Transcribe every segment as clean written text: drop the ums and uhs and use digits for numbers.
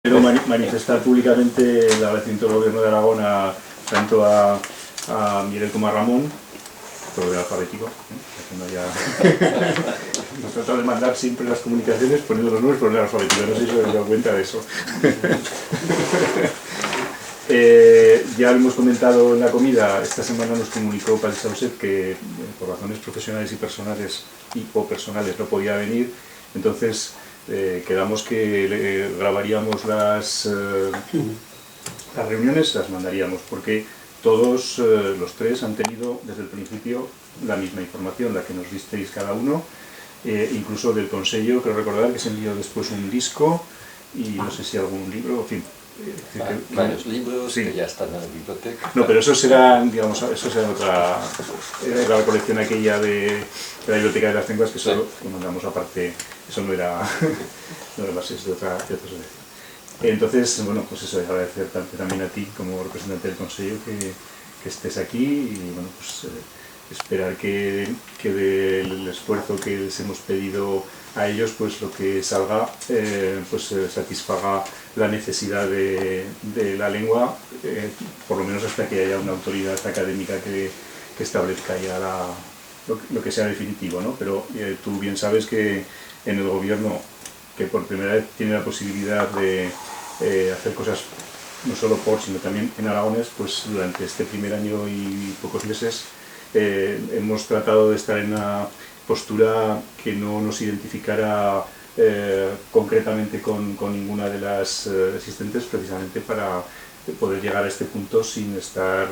Quiero manifestar públicamente el agradecimiento del Gobierno de Aragón tanto a Miguel como a Ramón, por orden alfabético, Hemos tratado de mandar siempre las comunicaciones poniendo los nombres por orden alfabético, no sé si os habéis dado cuenta de eso. Ya lo hemos comentado en la comida, esta semana nos comunicó Padre Sauset que por razones profesionales y personales o personales no podía venir, entonces quedamos que grabaríamos las reuniones, las mandaríamos, porque todos los tres han tenido desde el principio la misma información, la que nos disteis cada uno, incluso del Consejo, creo recordar que se envió después un disco y no sé si algún libro, en fin. Varios libros sí, que ya están en la biblioteca. No, pero eso será, digamos, eso será otra, era la colección aquella de la Biblioteca de las Lenguas, que solo lo mandamos aparte, eso no era más, es de otra selección. Entonces, bueno, pues eso, agradecer también a ti como representante del Consejo que estés aquí y, bueno, pues esperar que del esfuerzo que les hemos pedido a ellos, pues lo que salga pues satisfaga la necesidad de la lengua, por lo menos hasta que haya una autoridad académica que establezca ya lo que sea definitivo, ¿no? Pero tú bien sabes que en el gobierno, que por primera vez tiene la posibilidad de hacer cosas no solo sino también en aragonés, pues durante este primer año y pocos meses hemos tratado de estar en una postura que no nos identificara concretamente con ninguna de las existentes, precisamente para poder llegar a este punto sin estar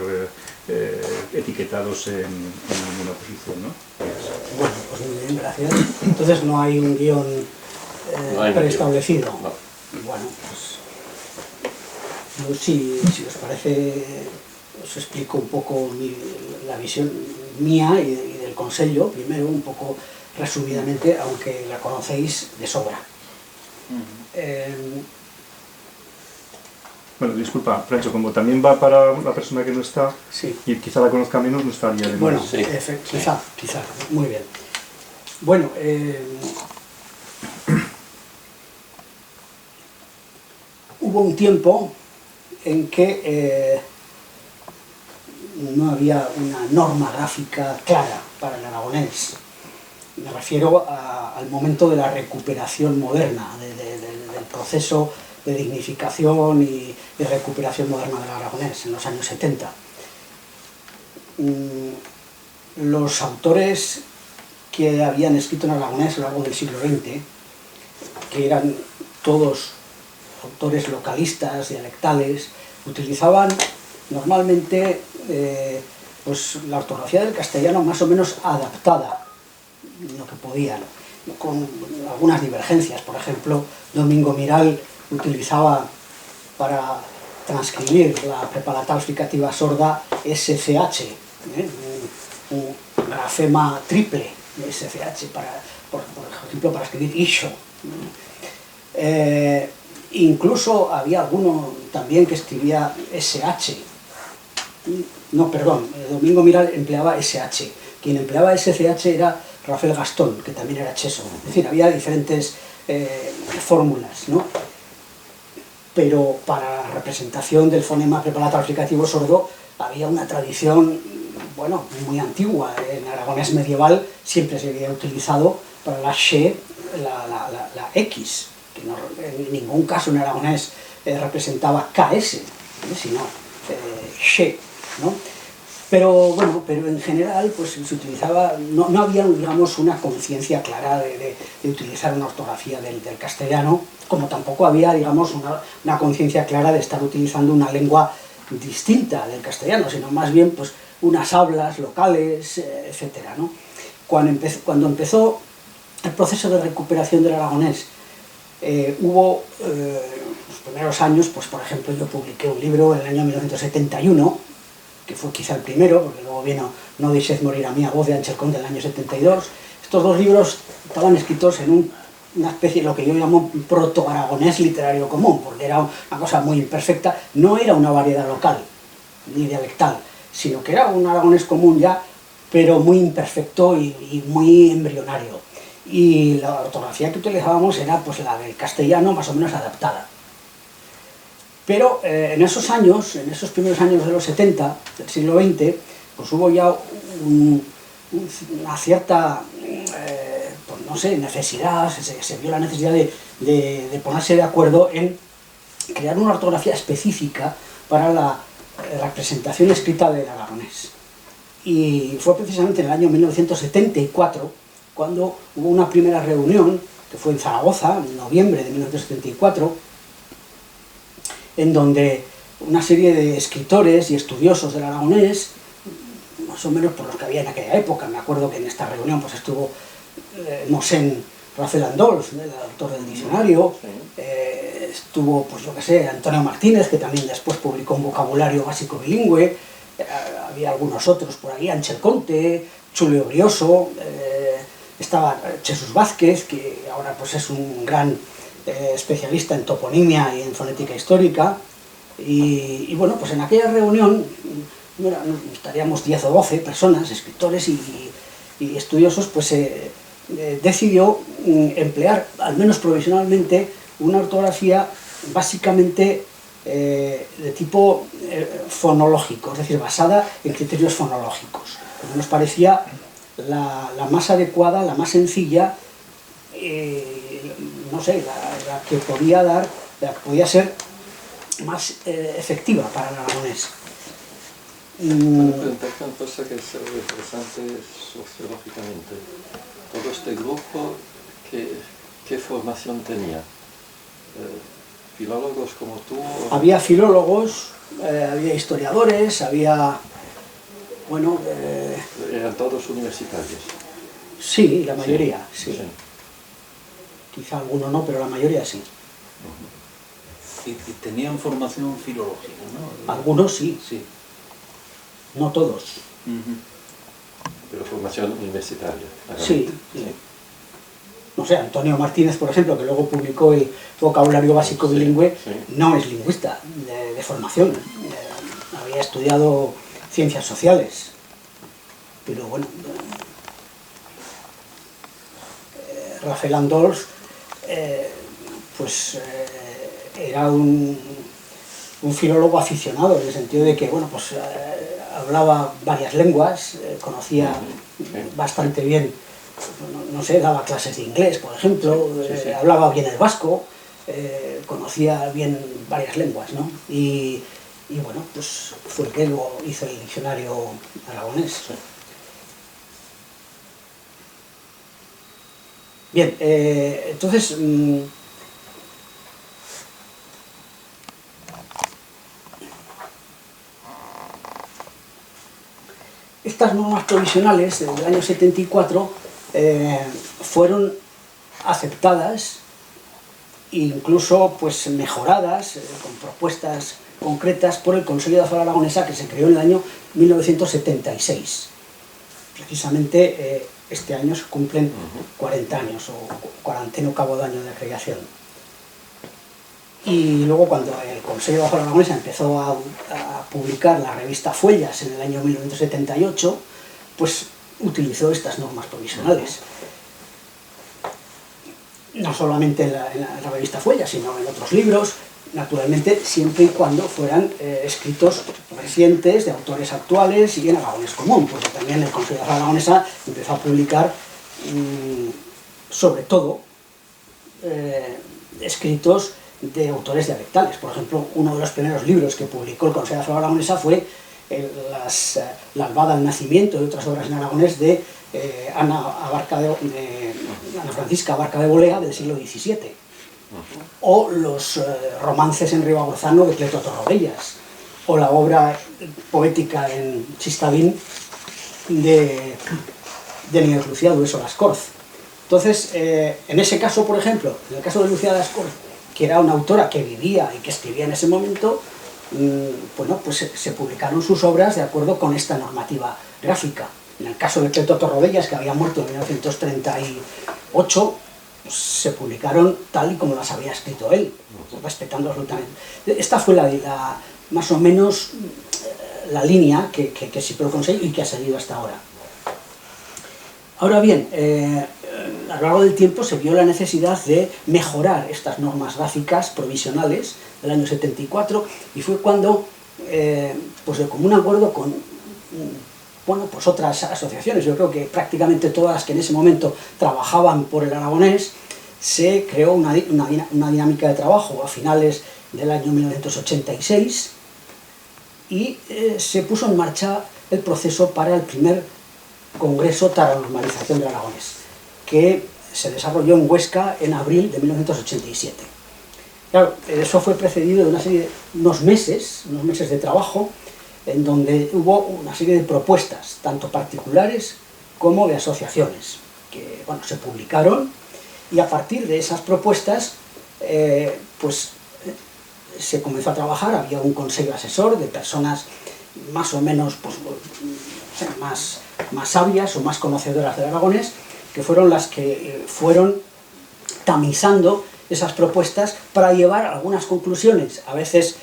etiquetados en ninguna posición, ¿no? Bueno, pues muy bien, gracias. Entonces no hay un guión preestablecido. No. Bueno, pues yo, si os parece, os explico un poco la visión mía y del Consejo, primero un poco resumidamente, aunque la conocéis de sobra. Bueno, disculpa, Francho, como también va para la persona que no está, sí, y quizá la conozca menos, no estaría de más. Bueno, sí, quizá, muy bien. Bueno, hubo un tiempo en que no había una norma gráfica clara para el aragonés. Me refiero al momento de la recuperación moderna, del proceso de dignificación y recuperación moderna del aragonés en los años 70. Los autores que habían escrito en aragonés a lo largo del siglo XX, que eran todos autores localistas, dialectales, utilizaban normalmente pues la ortografía del castellano más o menos adaptada, lo que podían, con algunas divergencias. Por ejemplo, Domingo Miral utilizaba para transcribir la preparatal fricativa sorda SCH, un grafema triple de SCH, por ejemplo, para escribir isho. Incluso había alguno también que escribía SH. No, perdón, Domingo Miral empleaba SH. Quien empleaba SCH era Rafael Gastón, que también era cheso. Es decir, había diferentes fórmulas, ¿no? Pero para la representación del fonema preparatal fricativo sordo había una tradición, bueno, muy antigua. En aragonés medieval siempre se había utilizado para la she, la X, que no, en ningún caso en aragonés representaba KS, sino she, ¿no? Pero bueno, pero en general pues se utilizaba, no había, digamos, una conciencia clara de utilizar una ortografía del castellano, como tampoco había, digamos, una conciencia clara de estar utilizando una lengua distinta del castellano, sino más bien pues unas hablas locales, etcétera, ¿no? Cuando empezó el proceso de recuperación del aragonés, hubo los primeros años, pues por ejemplo yo publiqué un libro en el año 1971, que fue quizá el primero, porque luego vino No deixez morir a mi voz de Ángel Conde del año 72. Estos dos libros estaban escritos en una especie de lo que yo llamo proto-aragonés literario común, porque era una cosa muy imperfecta, no era una variedad local, ni dialectal, sino que era un aragonés común ya, pero muy imperfecto y muy embrionario. Y la ortografía que utilizábamos era pues la del castellano más o menos adaptada. Pero en esos años, en esos primeros años de los 70 del siglo XX, pues hubo ya una cierta, pues no sé, necesidad, se vio la necesidad de ponerse de acuerdo en crear una ortografía específica para la representación escrita del aragonés. Y fue precisamente en el año 1974 cuando hubo una primera reunión, que fue en Zaragoza, en noviembre de 1974, en donde una serie de escritores y estudiosos del aragonés, más o menos por los que había en aquella época, me acuerdo que en esta reunión pues estuvo Mosén Rafael Andolf, el autor del diccionario, estuvo, pues yo qué sé, Antonio Martínez, que también después publicó un vocabulario básico bilingüe, había algunos otros por ahí, Ángel Conte, Chulio Brioso, estaba Jesús Vázquez, que ahora pues es un gran especialista en toponimia y en fonética histórica, y bueno, pues en aquella reunión estaríamos 10 o 12 personas, escritores y estudiosos, pues decidió emplear, al menos provisionalmente, una ortografía básicamente de tipo fonológico, es decir, basada en criterios fonológicos. Porque nos parecía la más adecuada, la más sencilla, no sé, la que podía dar, la que podía ser más efectiva para el aragonés. Una cosa que es interesante sociológicamente. Todo este grupo, ¿qué formación tenía? ¿Filólogos como tú? Había filólogos, había historiadores, había... bueno... ¿Eran todos universitarios? Sí, la mayoría, sí. Sí. Quizá alguno no, pero la mayoría sí. Y tenían formación filológica, ¿no? Algunos sí, Sí. no todos. Pero formación universitaria. Sí, sí. No sé, Antonio Martínez, por ejemplo, que luego publicó el vocabulario básico bilingüe, no es lingüista de formación. Había estudiado ciencias sociales. Pero bueno, Rafael Andolf, pues era un filólogo aficionado, en el sentido de que, bueno, pues hablaba varias lenguas, conocía bastante bien, no sé, daba clases de inglés, por ejemplo, hablaba bien el vasco, conocía bien varias lenguas, ¿no? Y bueno, pues fue el que luego hizo el diccionario aragonés. Bien, entonces... estas normas provisionales del año 74 fueron aceptadas e incluso pues, mejoradas con propuestas concretas por el Consejo de la Fala Aragonesa, que se creó en el año 1976. Precisamente este año se cumplen 40 años o 40º año de creación. Y luego cuando el Consejo de la Fala Aragonesa empezó a publicar la revista Fuellas en el año 1978, pues utilizó estas normas provisionales. No solamente en la revista Fuellas, sino en otros libros, naturalmente siempre y cuando fueran escritos recientes, de autores actuales y en aragonés común, porque también el Consejo de la Fala Aragonesa empezó a publicar sobre todo escritos de autores dialectales. Por ejemplo, uno de los primeros libros que publicó el Consejo de la Fala Aragonesa fue La albada al nacimiento y otras obras en aragonés de Ana Francisca Abarca de Bolea del siglo XVII, o los romances en ribagorzano de Cleto Torrodellas, o la obra poética en chistavín de Nieves Lucía Dueso Lascorz. Entonces, en ese caso, por ejemplo, en el caso de Lucía Lascorz, que era una autora que vivía y que escribía en ese momento, bueno, pues se publicaron sus obras de acuerdo con esta normativa gráfica. En el caso de Cleto Torrodellas, que había muerto en 1938, pues se publicaron tal y como las había escrito él, respetando absolutamente. Esta fue más o menos la línea que siguió el Consejo y que ha seguido hasta ahora. Ahora bien, a lo largo del tiempo se vio la necesidad de mejorar estas normas gráficas provisionales del año 74 y fue cuando, pues de común acuerdo con bueno, pues otras asociaciones, yo creo que prácticamente todas las que en ese momento trabajaban por el aragonés, se creó una dinámica de trabajo a finales del año 1986 y se puso en marcha el proceso para el primer Congreso para la Normalización del Aragonés, que se desarrolló en Huesca en abril de 1987. Claro, eso fue precedido de unos meses de trabajo, en donde hubo una serie de propuestas, tanto particulares como de asociaciones, que bueno, se publicaron, y a partir de esas propuestas se comenzó a trabajar. Había un consejo asesor de personas más o menos pues, más sabias o más conocedoras del aragonés, que fueron las que fueron tamizando esas propuestas para llevar algunas conclusiones. A veces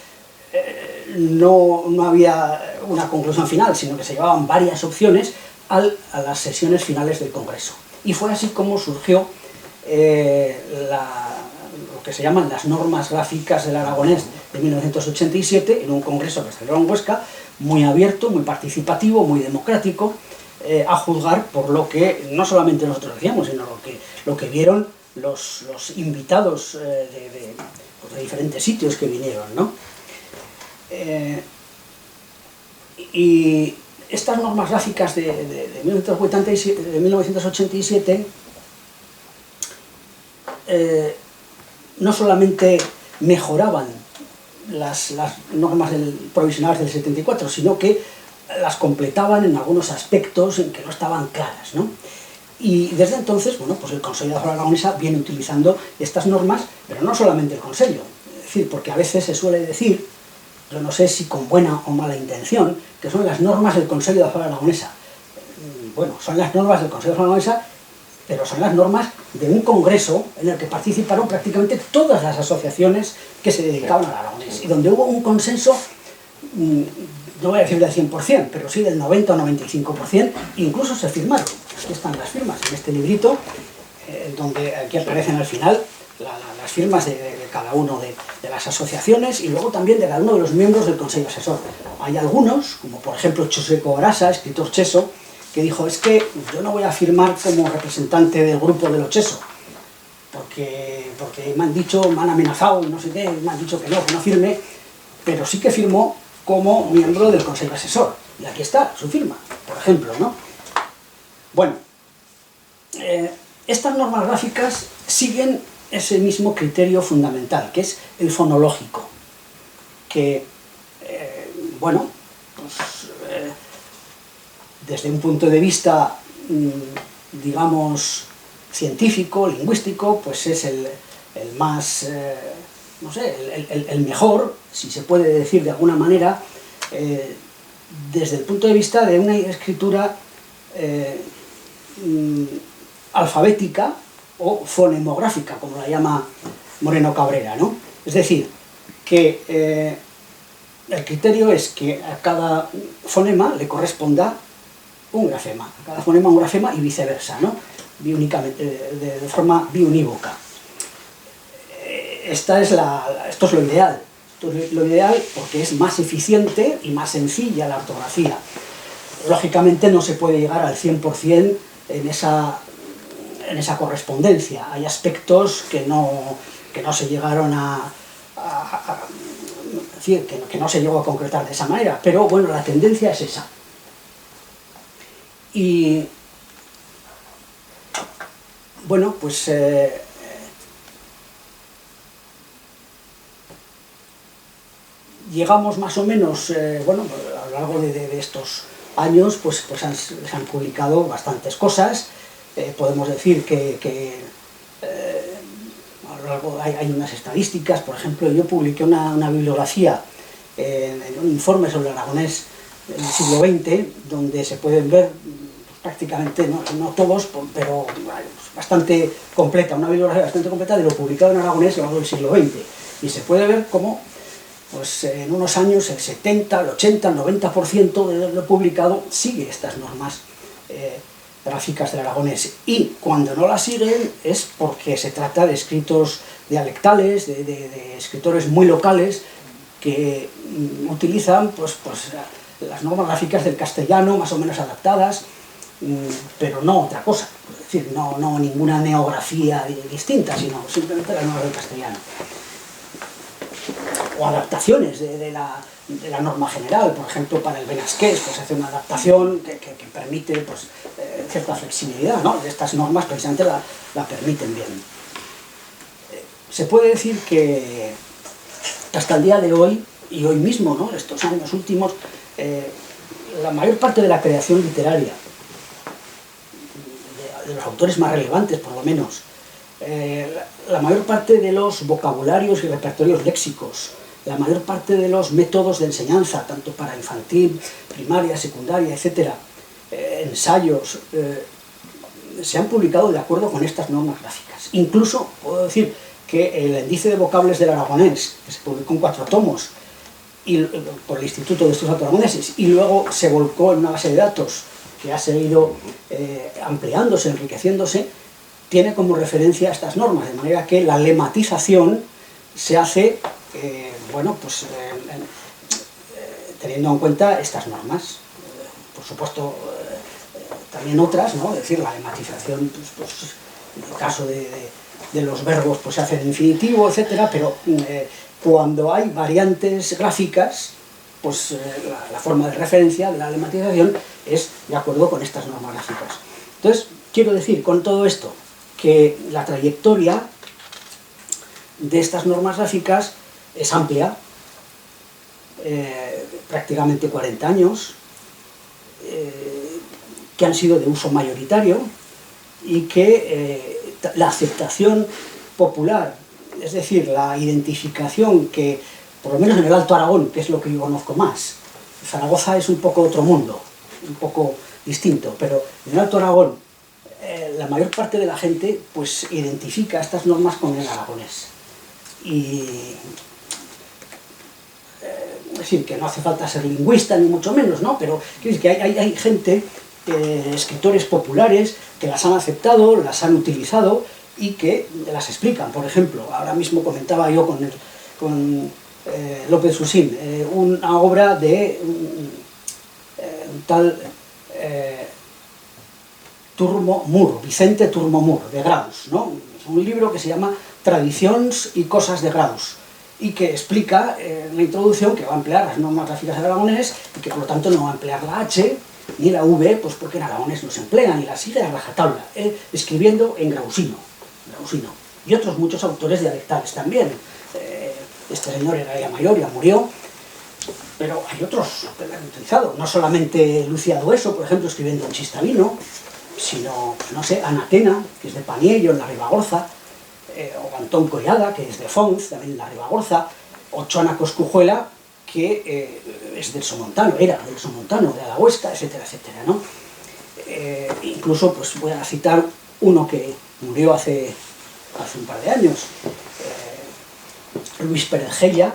no había una conclusión final, sino que se llevaban varias opciones a las sesiones finales del Congreso. Y fue así como surgió lo que se llaman las normas gráficas del aragonés de 1987, en un congreso que se celebró en Huesca, muy abierto, muy participativo, muy democrático, a juzgar por lo que no solamente nosotros decíamos, sino lo que vieron los invitados de diferentes sitios que vinieron, ¿no? Y estas normas gráficas de 1987 no solamente mejoraban las normas provisionales del 74, sino que las completaban en algunos aspectos en que no estaban claras, ¿no? Y desde entonces, bueno, pues el Consejo de la Aragonesa viene utilizando estas normas, pero no solamente el Consejo, es decir, porque a veces se suele decir, yo no sé si con buena o mala intención, que son las normas del Consejo de la Aragonesa. Bueno, son las normas del Consejo de la Aragonesa, pero son las normas de un congreso en el que participaron prácticamente todas las asociaciones que se dedicaban al aragonés, y donde hubo un consenso, no voy a decir del 100%, pero sí del 90 o 95%, incluso se firmaron. Aquí están las firmas, en este librito, donde aquí aparecen al final las firmas de cada uno de las asociaciones y luego también de cada uno de los miembros del Consejo Asesor. Hay algunos, como por ejemplo Choseco Arasa, escritor cheso, que dijo, es que yo no voy a firmar como representante del grupo de los cheso, porque me han dicho, me han amenazado, no sé qué, me han dicho que no firme, pero sí que firmó como miembro del Consejo Asesor. Y aquí está su firma, por ejemplo, ¿no? Bueno, estas normas gráficas siguen ese mismo criterio fundamental, que es el fonológico, que, bueno, pues, desde un punto de vista, digamos, científico, lingüístico, pues es el más, no sé, el mejor, si se puede decir de alguna manera, desde el punto de vista de una escritura alfabética o fonemográfica, como la llama Moreno Cabrera, ¿no? Es decir, que el criterio es que a cada fonema le corresponda un grafema, a cada fonema un grafema y viceversa, ¿no? De forma biunívoca. Esto es lo ideal. Esto es lo ideal porque es más eficiente y más sencilla la ortografía. Lógicamente no se puede llegar al 100% en esa correspondencia. Hay aspectos que no se llegaron es decir, que no se llegó a concretar de esa manera, pero bueno, la tendencia es esa. Y bueno, pues llegamos más o menos, bueno, a lo largo de estos años, pues se han publicado bastantes cosas. Podemos decir que a lo largo hay unas estadísticas. Por ejemplo, yo publiqué una bibliografía en un informe sobre el aragonés del siglo XX, donde se pueden ver prácticamente, no todos, pero bastante completa, una bibliografía bastante completa de lo publicado en aragonés a lo largo del siglo XX. Y se puede ver cómo, pues en unos años, el 70, el 80, el 90% de lo publicado sigue estas normas gráficas del aragonés, y cuando no las siguen es porque se trata de escritos dialectales, de escritores muy locales que utilizan pues las normas gráficas del castellano más o menos adaptadas, pero no otra cosa, es decir, no ninguna neografía distinta, sino simplemente las normas del castellano. O adaptaciones de la norma general, por ejemplo, para el benasqués, pues hace una adaptación que permite pues, cierta flexibilidad, ¿no? Estas normas precisamente la permiten bien. Se puede decir que hasta el día de hoy, y hoy mismo, ¿no? Estos años últimos, la mayor parte de la creación literaria, de los autores más relevantes por lo menos, la mayor parte de los vocabularios y repertorios léxicos, la mayor parte de los métodos de enseñanza, tanto para infantil, primaria, secundaria, etcétera, ensayos, se han publicado de acuerdo con estas normas gráficas. Incluso puedo decir que el índice de vocables del aragonés, que se publicó en 4 tomos por el Instituto de Estudios Aragoneses, y luego se volcó en una base de datos que ha seguido ampliándose, enriqueciéndose, tiene como referencia estas normas, de manera que la lematización se hace teniendo en cuenta estas normas. Por supuesto, también otras, ¿no? Es decir, la lematización, pues, en el caso de los verbos, pues se hace en infinitivo, etcétera, pero cuando hay variantes gráficas, pues la forma de referencia de la lematización es de acuerdo con estas normas gráficas. Entonces, quiero decir con todo esto que la trayectoria de estas normas gráficas es amplia, prácticamente 40 años, que han sido de uso mayoritario y que la aceptación popular, es decir, la identificación que, por lo menos en el Alto Aragón, que es lo que yo conozco más, Zaragoza es un poco otro mundo, un poco distinto, pero en el Alto Aragón la mayor parte de la gente pues identifica estas normas con el aragonés. Y es decir, que no hace falta ser lingüista ni mucho menos, ¿no? Pero quiero decir que hay gente, escritores populares, que las han aceptado, las han utilizado y que las explican. Por ejemplo, ahora mismo comentaba yo con López Susín, una obra de un tal Turmo Mur, Vicente Turmo Mur, de Graus, ¿no? Es un libro que se llama Tradicions y cosas de Graus, y que explica en la introducción que va a emplear las normas gráficas del aragonés y que por lo tanto no va a emplear la H ni la V, pues porque en aragonés no se emplean, y la sigue a rajatabla, escribiendo en grausino. Y otros muchos autores dialectales también. Este señor era ya mayor, ya murió, pero hay otros que lo han utilizado. No solamente Lucía Dueso, por ejemplo, escribiendo en chistavino, sino, pues no sé, Anatena, que es de Paniello, en la Ribagorza, o Antón Collada, que es de Fons, también en la Ribagorza, o Chona Coscujuela, que es del Somontano, era del Somontano, de Alahuesca, etcétera, etcétera, ¿no? Incluso, pues voy a citar uno que murió hace un par de años, Luis Perengella,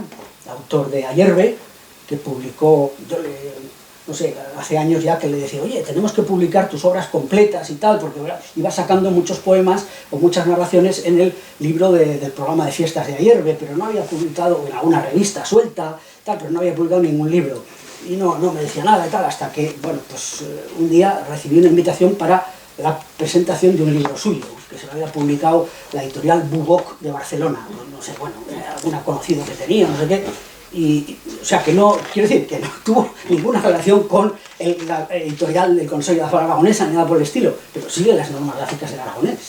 autor de Ayerbe, que publicó, no sé, hace años ya que le decía, oye, tenemos que publicar tus obras completas y tal, porque iba sacando muchos poemas o muchas narraciones en el libro del programa de fiestas de Ayerbe, pero no había publicado en alguna revista suelta, tal, pero no había publicado ningún libro. Y no me decía nada y tal, hasta que, bueno, pues un día recibí una invitación para la presentación de un libro suyo, que se lo había publicado la editorial Buboc de Barcelona, no sé, bueno, alguna conocida que tenía, no sé qué. Y, o sea, que no, quiero decir, que no tuvo ninguna relación con la editorial del Consejo de la Flora Aragonesa, ni nada por el estilo, pero sigue las normas gráficas del aragonés.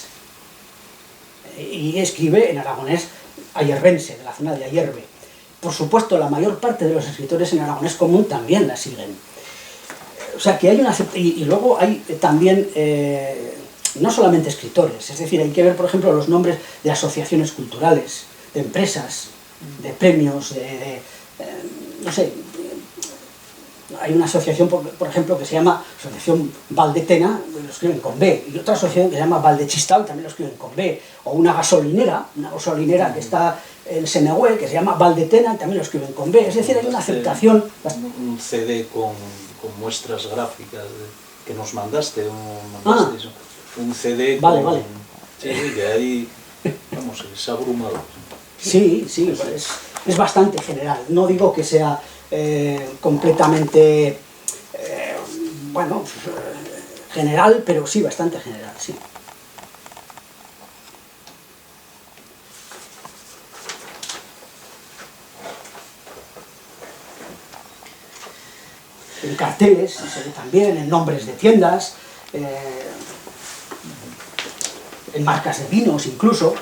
Y escribe en aragonés ayerbense, de la zona de Ayerbe. Por supuesto, la mayor parte de los escritores en aragonés común también la siguen. O sea, que hay una... Y luego hay también, no solamente escritores, es decir, hay que ver, por ejemplo, los nombres de asociaciones culturales, de empresas, de premios, no sé, hay una asociación, por ejemplo, que se llama Asociación Valdetena, lo escriben con B, y otra asociación que se llama Valdechistau, también lo escriben con B, o una gasolinera que está en Senehue, que se llama Valdetena, y también lo escriben con B, es decir, hay una aceptación... Un CD con muestras gráficas que nos mandaste, un CD vale, con... vale. Sí, que ahí, vamos, es abrumador. Sí, sí, es bastante general. No digo que sea completamente, bueno, general, pero sí, bastante general, sí. En carteles, se ve también, en nombres de tiendas, en marcas de vinos incluso.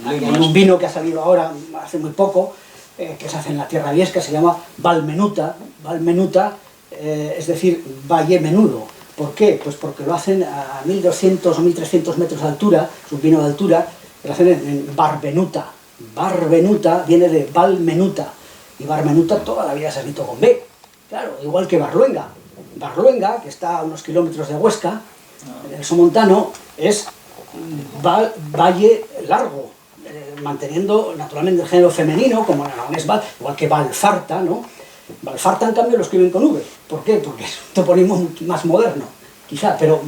Aquí hay un vino que ha salido ahora, hace muy poco, que se hace en la Tierra Viesca, se llama Valmenuta. Valmenuta, es decir, valle menudo. ¿Por qué? Pues porque lo hacen a 1200 o 1300 metros de altura, es un vino de altura, lo hacen en Barbenuta. Barbenuta viene de Valmenuta, y Barbenuta toda la vida se ha escrito con B. Claro, igual que Barluenga. Barluenga, que está a unos kilómetros de Huesca, en el Somontano, es valle largo, manteniendo naturalmente el género femenino, como en aragonés Val, igual que Valfarta, ¿no? Valfarta, en cambio, lo escriben con V. ¿Por qué? Porque es un toponismo más moderno, quizá, pero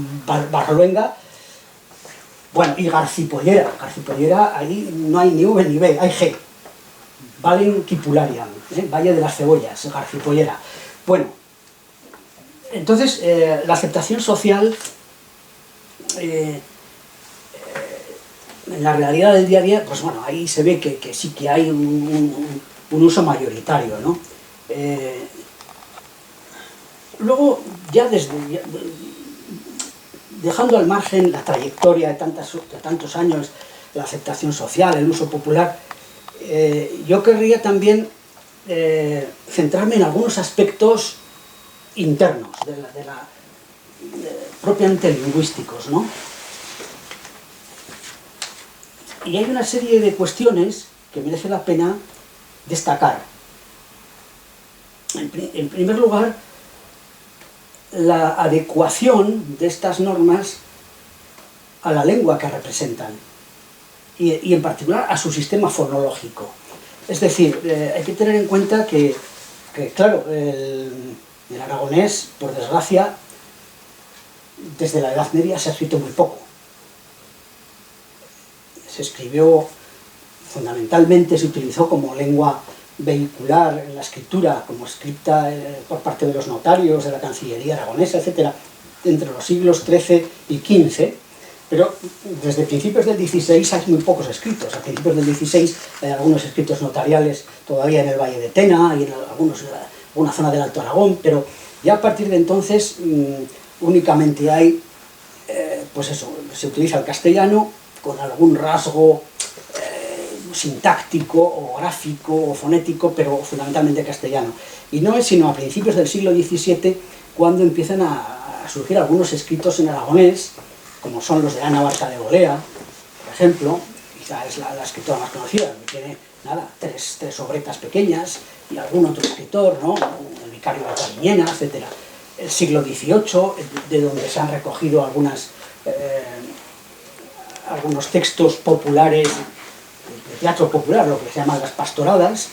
Barluenga, bueno, y Garcipollera. Garcipollera, ahí no hay ni V ni B, hay G. Valen Quipularian, Valle de las Cebollas, Garcipollera. Bueno, entonces, la aceptación social en la realidad del día a día, pues bueno, ahí se ve que sí que hay un uso mayoritario, ¿no? Luego, ya dejando al margen la trayectoria de tantos años, la aceptación social, el uso popular, yo querría también centrarme en algunos aspectos internos, propiamente lingüísticos, ¿no? Y hay una serie de cuestiones que merece la pena destacar. En primer lugar, la adecuación de estas normas a la lengua que representan y en particular a su sistema fonológico. Es decir, hay que tener en cuenta que claro, el aragonés, por desgracia, desde la Edad Media se ha escrito muy poco. Se escribió, fundamentalmente se utilizó como lengua vehicular en la escritura, como escrita por parte de los notarios, de la Cancillería aragonesa, etc., entre los siglos XIII y XV, pero desde principios del XVI hay muy pocos escritos. A principios del XVI hay algunos escritos notariales todavía en el Valle de Tena y en alguna zona del Alto Aragón, pero ya a partir de entonces únicamente hay, pues eso, se utiliza el castellano con algún rasgo sintáctico o gráfico o fonético, pero fundamentalmente castellano. Y no es sino a principios del siglo XVII cuando empiezan a surgir algunos escritos en aragonés, como son los de Ana Barca de Bolea, por ejemplo, quizá es la escritora más conocida, que tiene, nada, tres obretas pequeñas, y algún otro escritor, ¿no? El vicario de Cariñena, etc. El siglo XVIII, de donde se han recogido algunos textos populares, de teatro popular, lo que se llaman las pastoradas,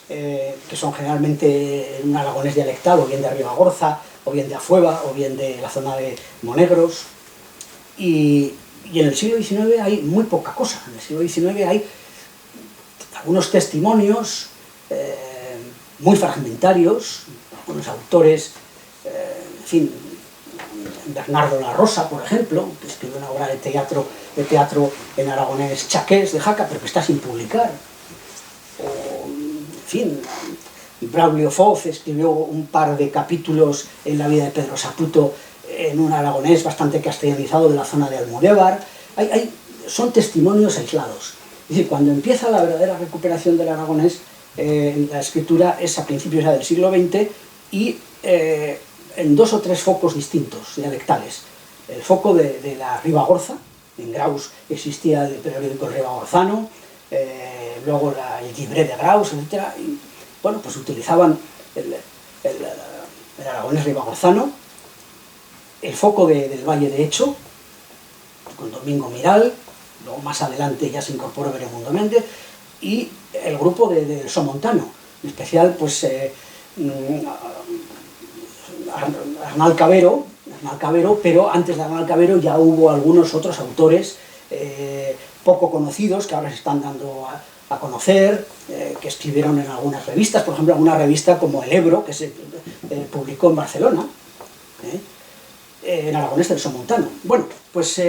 que son generalmente en un aragonés dialectal, o bien de Ribagorza, o bien de Afueva, o bien de la zona de Monegros. Y en el siglo XIX hay muy poca cosa. En el siglo XIX hay algunos testimonios muy fragmentarios, algunos autores, en fin, Bernardo La Rosa, por ejemplo, que escribió una obra de teatro en aragonés chaqués de Jaca, pero que está sin publicar. O, en fin, Braulio Foz escribió un par de capítulos en la vida de Pedro Saputo en un aragonés bastante castellanizado de la zona de Almodóvar. Son testimonios aislados. Es decir, cuando empieza la verdadera recuperación del aragonés, la escritura es a principios ya del siglo XX y en dos o tres focos distintos, dialectales. El foco de la Ribagorza, en Graus existía el periódico Ribagorzano, luego el Llibret de Graus, etc. Y, bueno, pues utilizaban el aragonés ribagorzano, el foco del Valle de Hecho, con Domingo Miral, luego más adelante ya se incorporó Beremundo Méndez, y el grupo del Somontano, en especial pues Arnal Cabero, Malcavero, pero antes de Malcavero ya hubo algunos otros autores poco conocidos que ahora se están dando a conocer, que escribieron en algunas revistas, por ejemplo, alguna revista como El Ebro, que se publicó en Barcelona, en Aragonés del Somontano. Bueno, pues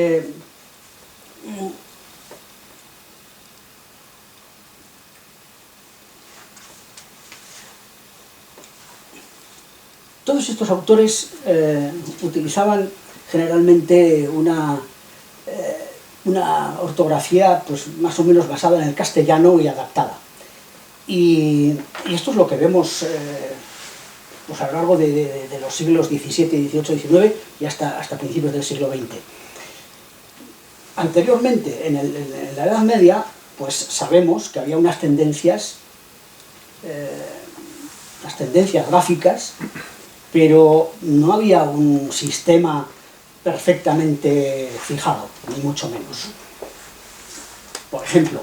todos estos autores utilizaban generalmente una ortografía pues, más o menos basada en el castellano y adaptada. Y esto es lo que vemos pues a lo largo de los siglos XVII, XVIII, XIX y hasta principios del siglo XX. Anteriormente, en la Edad Media, pues sabemos que había unas tendencias gráficas, pero no había un sistema perfectamente fijado, ni mucho menos. Por ejemplo,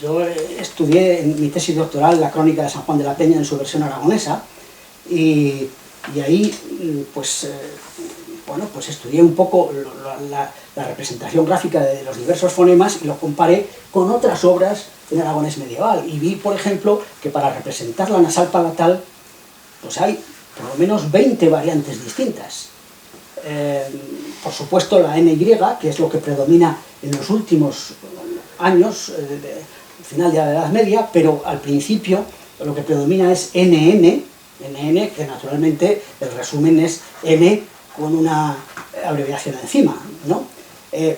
yo estudié en mi tesis doctoral la crónica de San Juan de la Peña en su versión aragonesa y ahí pues, bueno, pues estudié un poco la representación gráfica de los diversos fonemas y lo comparé con otras obras en aragonés medieval y vi, por ejemplo, que para representar la nasal palatal pues hay por lo menos 20 variantes distintas. Por supuesto la NY, que es lo que predomina en los últimos años, final de la Edad Media, pero al principio lo que predomina es NN, que naturalmente el resumen es N con una abreviación encima, ¿no?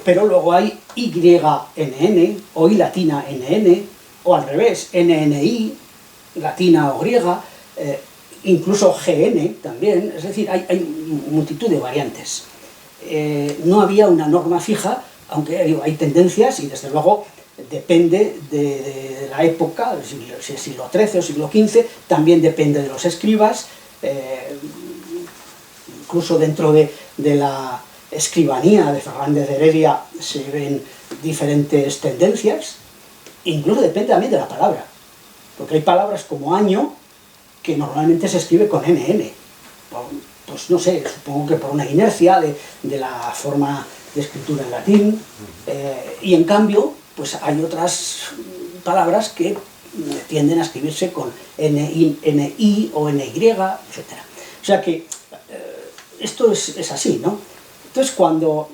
Pero luego hay YNN, o I latina NN, o al revés, NNI, latina o griega, incluso GN también, es decir, hay multitud de variantes. No había una norma fija, aunque hay tendencias y desde luego depende de la época, si es siglo XIII o siglo XV, también depende de los escribas, incluso dentro de la escribanía de Fernández de Heredia se ven diferentes tendencias, incluso depende también de la palabra, porque hay palabras como año que normalmente se escribe con NN, pues no sé, supongo que por una inercia de la forma de escritura en latín, y en cambio pues hay otras palabras que tienden a escribirse con NI o NY, etc. O sea que esto es así, ¿no? Entonces cuando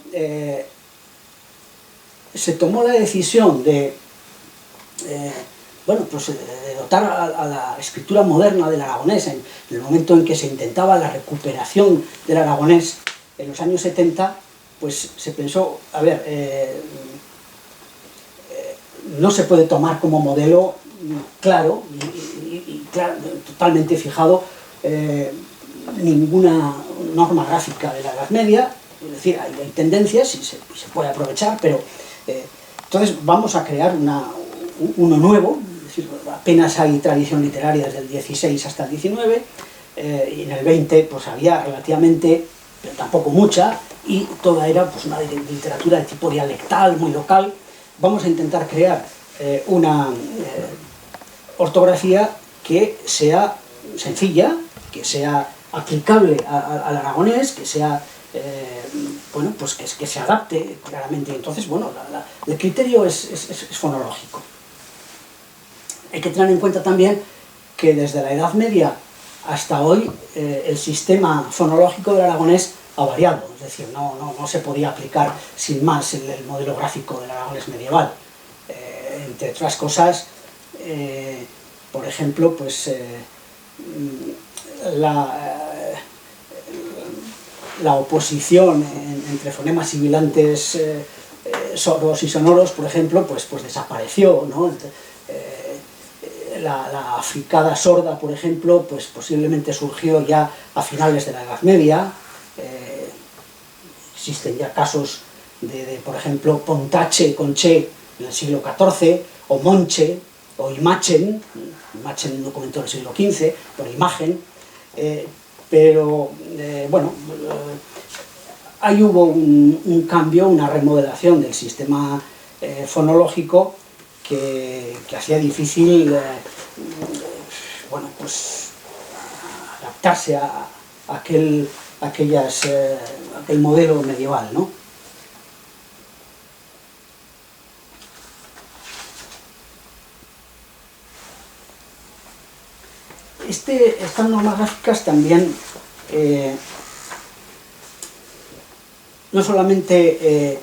se tomó la decisión de bueno, pues de dotar a la escritura moderna del aragonés en el momento en que se intentaba la recuperación del aragonés en los años 70, pues se pensó, a ver, no se puede tomar como modelo claro y totalmente fijado ninguna norma gráfica de la Edad Media, es decir, hay tendencias y se puede aprovechar, pero entonces vamos a crear uno nuevo. Apenas hay tradición literaria desde el 16 hasta el 19, y en el 20 pues había relativamente, pero tampoco mucha, y toda era pues una literatura de tipo dialectal, muy local. Vamos a intentar crear una ortografía que sea sencilla, que sea aplicable al aragonés, que sea bueno, pues que se adapte claramente. Entonces, bueno, el criterio es fonológico. Hay que tener en cuenta también que desde la Edad Media hasta hoy el sistema fonológico del aragonés ha variado, es decir, no se podía aplicar sin más el modelo gráfico del aragonés medieval. Entre otras cosas, por ejemplo, pues la oposición entre fonemas sibilantes sordos y sonoros, por ejemplo, pues desapareció, ¿no? La africada sorda, por ejemplo, pues posiblemente surgió ya a finales de la Edad Media. Existen ya casos por ejemplo, pontache con che en el siglo XIV, o monche, o imachen un documento del siglo XV, por imagen, pero bueno, ahí hubo un cambio, una remodelación del sistema fonológico que hacía difícil bueno, pues adaptarse a aquel aquel modelo medieval, ¿no? Estas normas gráficas también no solamente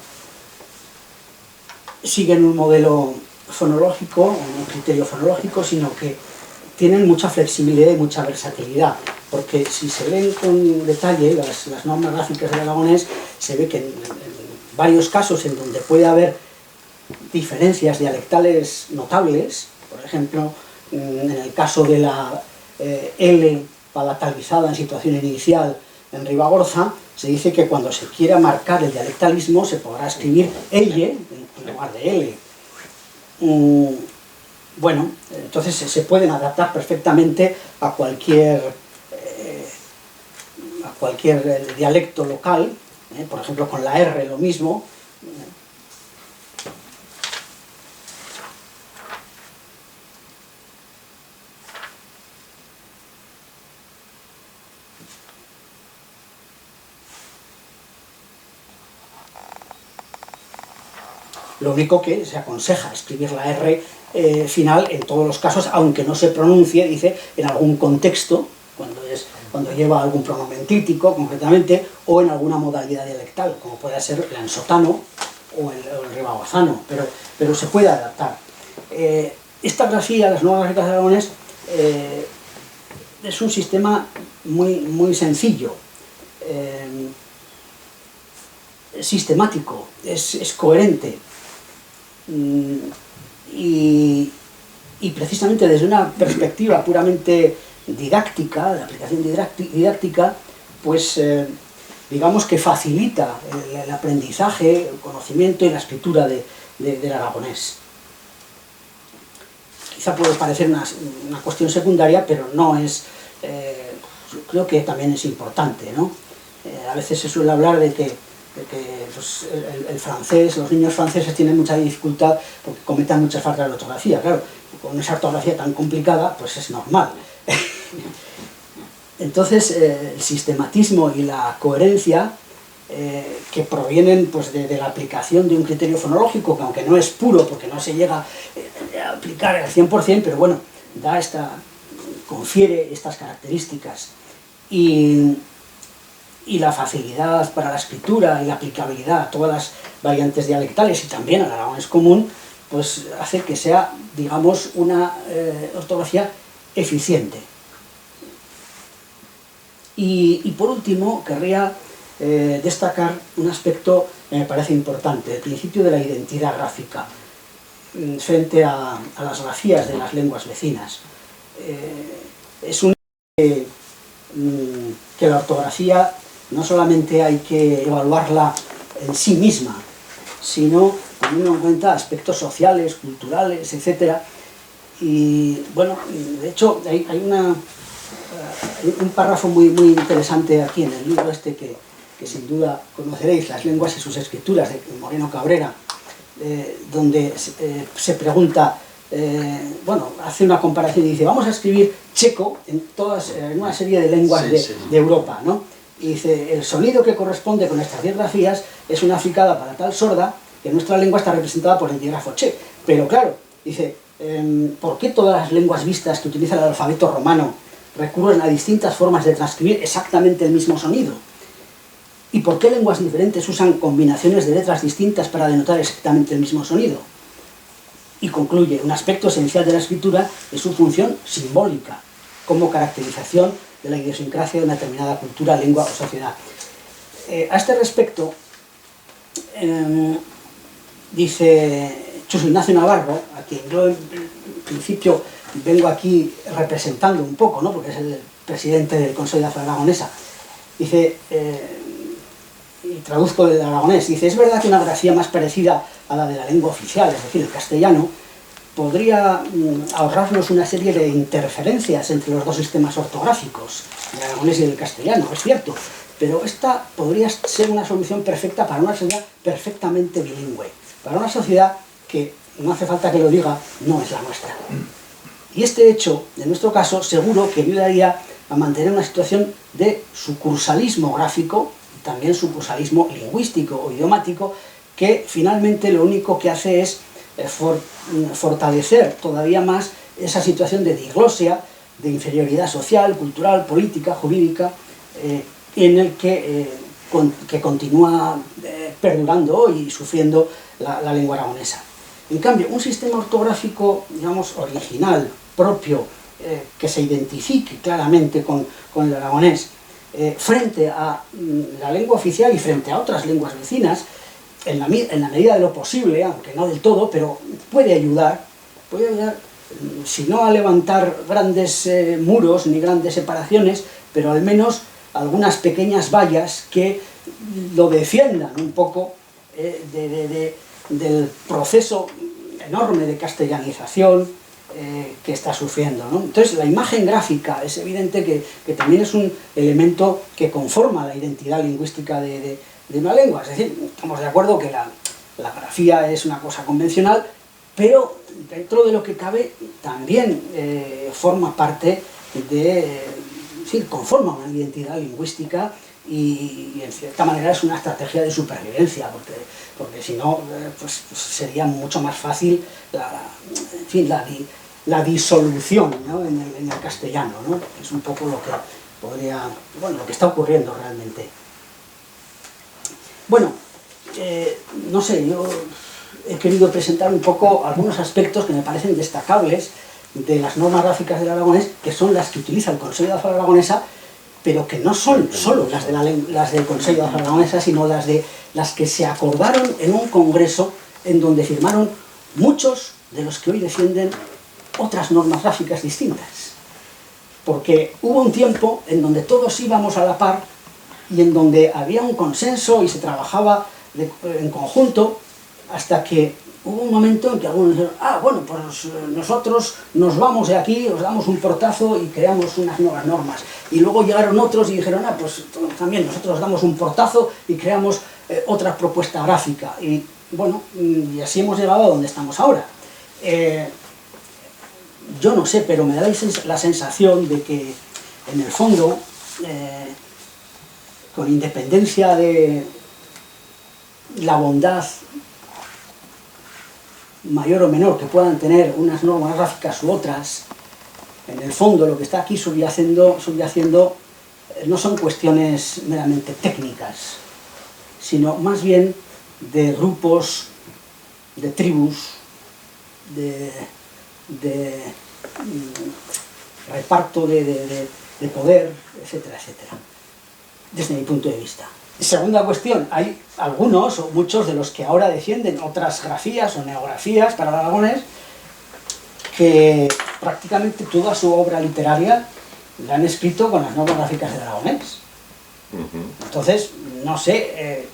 siguen un modelo fonológico, un criterio fonológico, sino que tienen mucha flexibilidad y mucha versatilidad, porque si se ven con detalle las normas gráficas del aragonés, se ve que en varios casos en donde puede haber diferencias dialectales notables, por ejemplo, en el caso de la L palatalizada en situación inicial en Ribagorza, se dice que cuando se quiera marcar el dialectalismo se podrá escribir elle en lugar de L. Bueno, entonces se pueden adaptar perfectamente a cualquier dialecto local, por ejemplo con la R lo mismo. Lo único que se aconseja escribir la R final en todos los casos, aunque no se pronuncie, dice, en algún contexto, cuando lleva algún pronomen crítico, concretamente, o en alguna modalidad dialectal, como puede ser el ansotano o el ribagorzano, pero se puede adaptar. Esta grafía, las nuevas gráficas de Aragonés, es un sistema muy sencillo, sistemático, es coherente. Y precisamente desde una perspectiva puramente didáctica, de aplicación didáctica, pues digamos que facilita el aprendizaje, el conocimiento y la escritura del aragonés. Quizá puede parecer una cuestión secundaria, pero no es, creo que también es importante, ¿no? A veces se suele hablar de que pues, el francés, los niños franceses tienen mucha dificultad porque cometen muchas faltas de ortografía. Claro, con esa ortografía tan complicada, pues es normal. Entonces, el sistematismo y la coherencia que provienen pues, de la aplicación de un criterio fonológico, que aunque no es puro, porque no se llega a aplicar al 100%, pero bueno, confiere estas características. Y la facilidad para la escritura y la aplicabilidad a todas las variantes dialectales y también al aragonés común, pues hace que sea, digamos, una ortografía eficiente. Y por último, querría destacar un aspecto que me parece importante, el principio de la identidad gráfica frente a las grafías de las lenguas vecinas. Es un que la ortografía no solamente hay que evaluarla en sí misma, sino teniendo en cuenta aspectos sociales, culturales, etc. Y bueno, de hecho hay un párrafo muy interesante aquí en el libro este que sin duda conoceréis, Las lenguas y sus escrituras, de Moreno Cabrera, donde se pregunta, bueno, hace una comparación y dice, vamos a escribir checo en una serie de lenguas de Europa, ¿no? Y dice, el sonido que corresponde con estas 10 grafías es una fricada para tal sorda que nuestra lengua está representada por el dígrafo che. Pero claro, dice, ¿por qué todas las lenguas vistas que utilizan el alfabeto romano recurren a distintas formas de transcribir exactamente el mismo sonido? ¿Y por qué lenguas diferentes usan combinaciones de letras distintas para denotar exactamente el mismo sonido? Y concluye, un aspecto esencial de la escritura es su función simbólica, como caracterización de la idiosincrasia de una determinada cultura, lengua o sociedad. A este respecto, dice Chus Ignacio Navarro, a quien yo en principio vengo aquí representando un poco, ¿no? Porque es el presidente del Consejo de Afra Aragonesa, dice, y traduzco del aragonés, dice, es verdad que una grafía más parecida a la de la lengua oficial, es decir, el castellano, podría ahorrarnos una serie de interferencias entre los dos sistemas ortográficos, el aragonés y el castellano, es cierto, pero esta podría ser una solución perfecta para una sociedad perfectamente bilingüe, para una sociedad que, no hace falta que lo diga, no es la nuestra. Y este hecho, en nuestro caso, seguro que ayudaría a mantener una situación de sucursalismo gráfico, también sucursalismo lingüístico o idiomático, que finalmente lo único que hace es fortalecer todavía más esa situación de diglosia, de inferioridad social, cultural, política, jurídica, en el que continúa perdurando hoy y sufriendo la lengua aragonesa. En cambio, un sistema ortográfico, digamos, original, propio, que se identifique claramente con el aragonés, frente a la lengua oficial y frente a otras lenguas vecinas, en la medida de lo posible, aunque no del todo, pero puede ayudar, si no a levantar grandes muros ni grandes separaciones, pero al menos algunas pequeñas vallas que lo defiendan un poco del proceso enorme de castellanización que está sufriendo, ¿no? Entonces, la imagen gráfica es evidente que también es un elemento que conforma la identidad lingüística de una lengua. Es decir, estamos de acuerdo que la grafía es una cosa convencional, pero dentro de lo que cabe también forma parte conforma una identidad lingüística y en cierta manera es una estrategia de supervivencia, porque si no, pues sería mucho más fácil la disolución, ¿no?, en el castellano, ¿no? Es un poco lo que lo que está ocurriendo realmente. Bueno, no sé, yo he querido presentar un poco algunos aspectos que me parecen destacables de las normas gráficas del aragonés, que son las que utiliza el Consejo de la Aragonesa, pero que no son solo las del Consejo de la Aragonesa, sino las que se acordaron en un congreso en donde firmaron muchos de los que hoy defienden otras normas gráficas distintas. Porque hubo un tiempo en donde todos íbamos a la par y en donde había un consenso y se trabajaba en conjunto, hasta que hubo un momento en que algunos dijeron: bueno, pues nosotros nos vamos de aquí, os damos un portazo y creamos unas nuevas normas. Y luego llegaron otros y dijeron: pues también nosotros damos un portazo y creamos otra propuesta gráfica. Y bueno, y así hemos llegado a donde estamos ahora. Yo no sé, pero me da la sensación de que, en el fondo, con independencia de la bondad mayor o menor que puedan tener unas normas gráficas u otras, en el fondo lo que está aquí subyaciendo no son cuestiones meramente técnicas, sino más bien de grupos, de tribus, de reparto de poder, etcétera, etcétera, desde mi punto de vista. Segunda cuestión, hay algunos o muchos de los que ahora defienden otras grafías o neografías para el aragonés que prácticamente toda su obra literaria la han escrito con las normas gráficas del aragonés. Entonces, no sé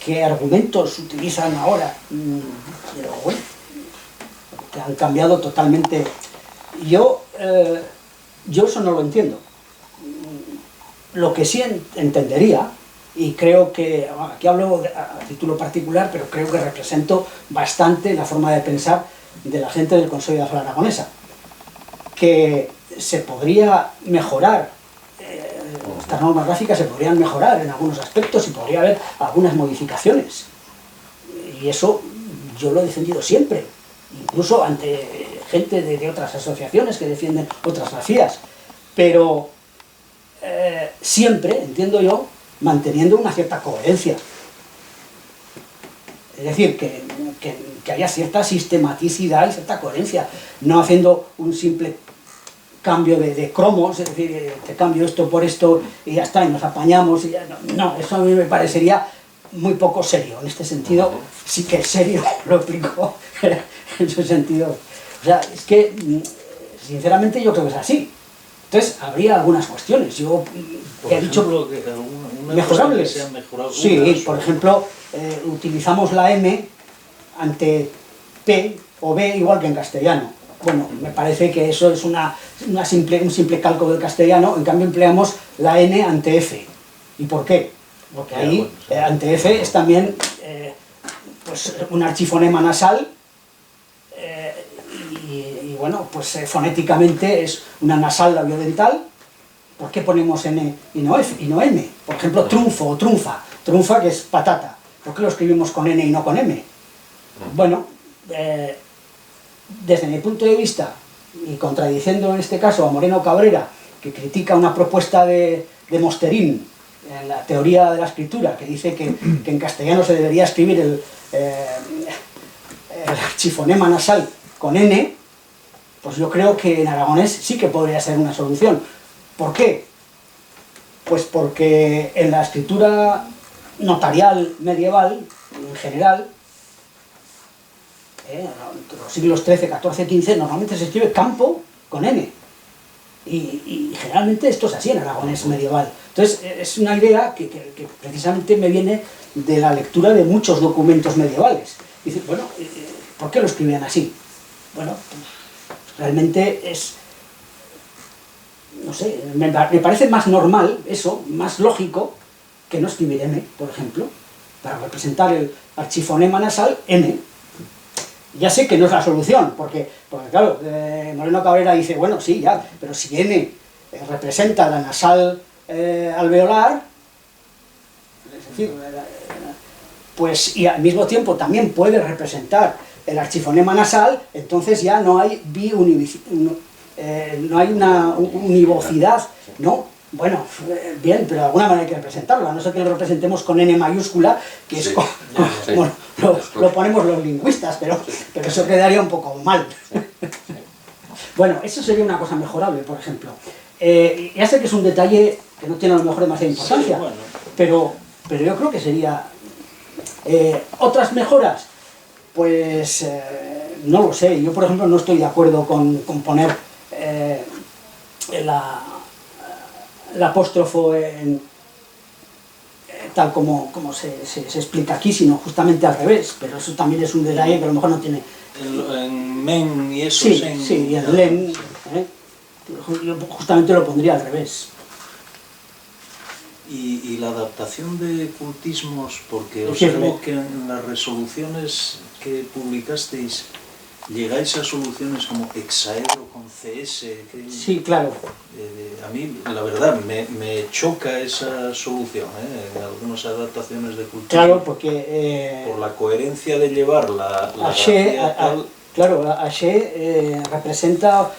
qué argumentos utilizan ahora, pero bueno, que han cambiado totalmente. Yo eso no lo entiendo. Lo que sí entendería, y creo que, aquí hablo a título particular, pero creo que represento bastante la forma de pensar de la gente del Consejo de la Aragonesa, que se podría mejorar, estas normas gráficas se podrían mejorar en algunos aspectos y podría haber algunas modificaciones. Y eso yo lo he defendido siempre, incluso ante gente de otras asociaciones que defienden otras grafías, pero siempre, entiendo yo, manteniendo una cierta coherencia. Es decir, que haya cierta sistematicidad y cierta coherencia, no haciendo un simple cambio de cromos, es decir, te cambio esto por esto y ya está, y nos apañamos. Y ya, no, eso a mí me parecería muy poco serio. En este sentido, sí que es serio, lo explico en su sentido. O sea, es que, sinceramente, yo creo que es así. Entonces, habría algunas cuestiones. Yo por he dicho mejorables. Que se han mejorado sí, algunas, por ejemplo, utilizamos la M ante P o B igual que en castellano. Bueno, me parece que eso es un simple calco del castellano. En cambio, empleamos la N ante F. ¿Y por qué? Porque ahí, ante F, es también pues un archifonema nasal. Y bueno, pues fonéticamente es una nasal labiodental, ¿Por qué ponemos N y no F y no M? Por ejemplo, trunfo o trunfa. Trunfa, que es patata. ¿Por qué lo escribimos con N y no con M? Bueno, desde mi punto de vista, y contradiciendo en este caso a Moreno Cabrera, que critica una propuesta de Mosterín en la teoría de la escritura, que dice que en castellano se debería escribir el archifonema nasal con N, pues yo creo que en aragonés sí que podría ser una solución. ¿Por qué? Pues porque en la escritura notarial medieval, en general, entre los siglos XIII, XIV, XV, normalmente se escribe campo con N. Y generalmente esto es así en aragonés medieval. Entonces es una idea que precisamente me viene de la lectura de muchos documentos medievales. Dice, bueno, ¿por qué lo escribían así? Bueno, realmente es, no sé, me parece más normal eso, más lógico, que no escribir M, por ejemplo, para representar el archifonema nasal, M. Ya sé que no es la solución, porque claro, Moreno Cabrera dice, bueno, sí, ya, pero si N representa la nasal alveolar, es decir, pues, y al mismo tiempo también puede representar el archifonema nasal, entonces ya no hay no hay una univocidad, ¿no? Bueno, bien, pero de alguna manera hay que representarlo, a no ser que lo representemos con N mayúscula, que es bueno, lo ponemos los lingüistas, pero eso quedaría un poco mal. Bueno, eso sería una cosa mejorable, por ejemplo. Ya sé que es un detalle que no tiene a lo mejor demasiada importancia, Sí, bueno. pero yo creo que sería... ¿Otras mejoras? Pues no lo sé. Yo, por ejemplo, no estoy de acuerdo con poner el apóstrofo tal como se explica aquí, sino justamente al revés. Pero eso también es un detalle que a lo mejor no tiene... En men y eso. Sí, y en len, yo justamente lo pondría al revés. Y la adaptación de cultismos, porque observo que en las resoluciones que publicasteis llegáis a soluciones como hexaedro con CS. Sí, claro. A mí, la verdad, me choca esa solución, en algunas adaptaciones de cultismo. Claro, porque... por la coherencia de llevar la claro, Ashe representa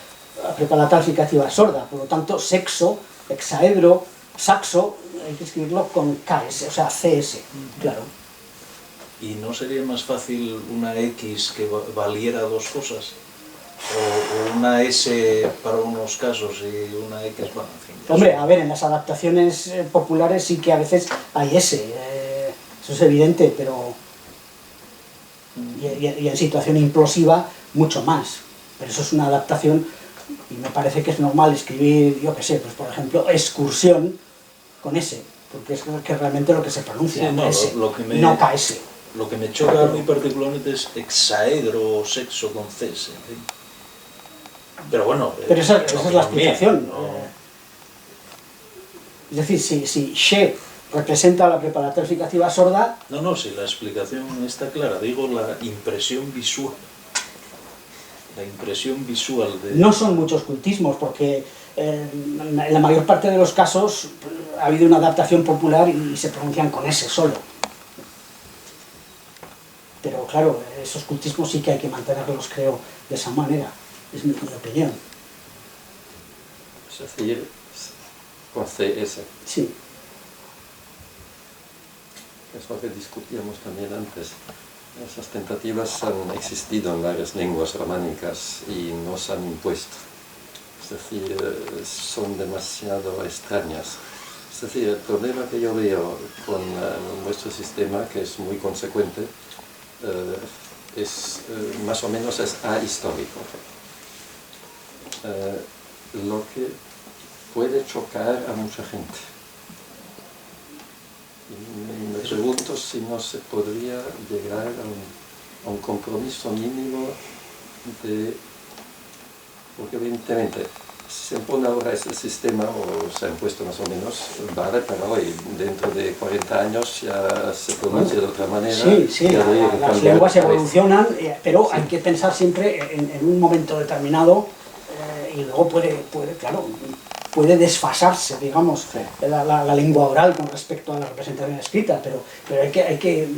la preparatal fricativa sorda, por lo tanto, sexo, hexaedro, saxo, hay que escribirlo con KS, o sea, CS, claro. ¿Y no sería más fácil una X que valiera dos cosas? O una S para unos casos y una X, bueno, en fin. Hombre, a ver, en las adaptaciones populares sí que a veces hay S, eso es evidente, pero... Y en situación implosiva, mucho más. Pero eso es una adaptación, y me parece que es normal escribir, yo qué sé, pues por ejemplo, excursión con S, porque es que realmente lo que se pronuncia, sí, no, S, no KS. Lo que me choca a mí particularmente es hexaedro o sexo con CS. Pero bueno... Pero esa es la explicación. No. Es decir, si she representa la preparatal fricativa sorda... No, si la explicación está clara, digo la impresión visual. La impresión visual de... No son muchos cultismos, porque en la mayor parte de los casos ha habido una adaptación popular y se pronuncian con S solo. Pero claro, esos cultismos sí que hay que mantenerlos, creo, de esa manera. Es mi opinión. Es decir, con CS. Sí. Es lo que discutíamos también antes. Esas tentativas han existido en varias lenguas románicas y no se han impuesto. Es decir, son demasiado extrañas. Es decir, el problema que yo veo con nuestro sistema, que es muy consecuente, más o menos es ahistórico. Lo que puede chocar a mucha gente. Y me pregunto si no se podría llegar a un compromiso mínimo porque evidentemente si se impone ahora ese sistema, o se ha impuesto más o menos, vale, pero hoy, dentro de 40 años ya se pronuncia de otra manera. Sí, las lenguas evolucionan, pero hay que pensar siempre en un momento determinado y luego puede, claro, puede desfasarse, digamos, la lengua oral con respecto a la representación escrita, pero hay que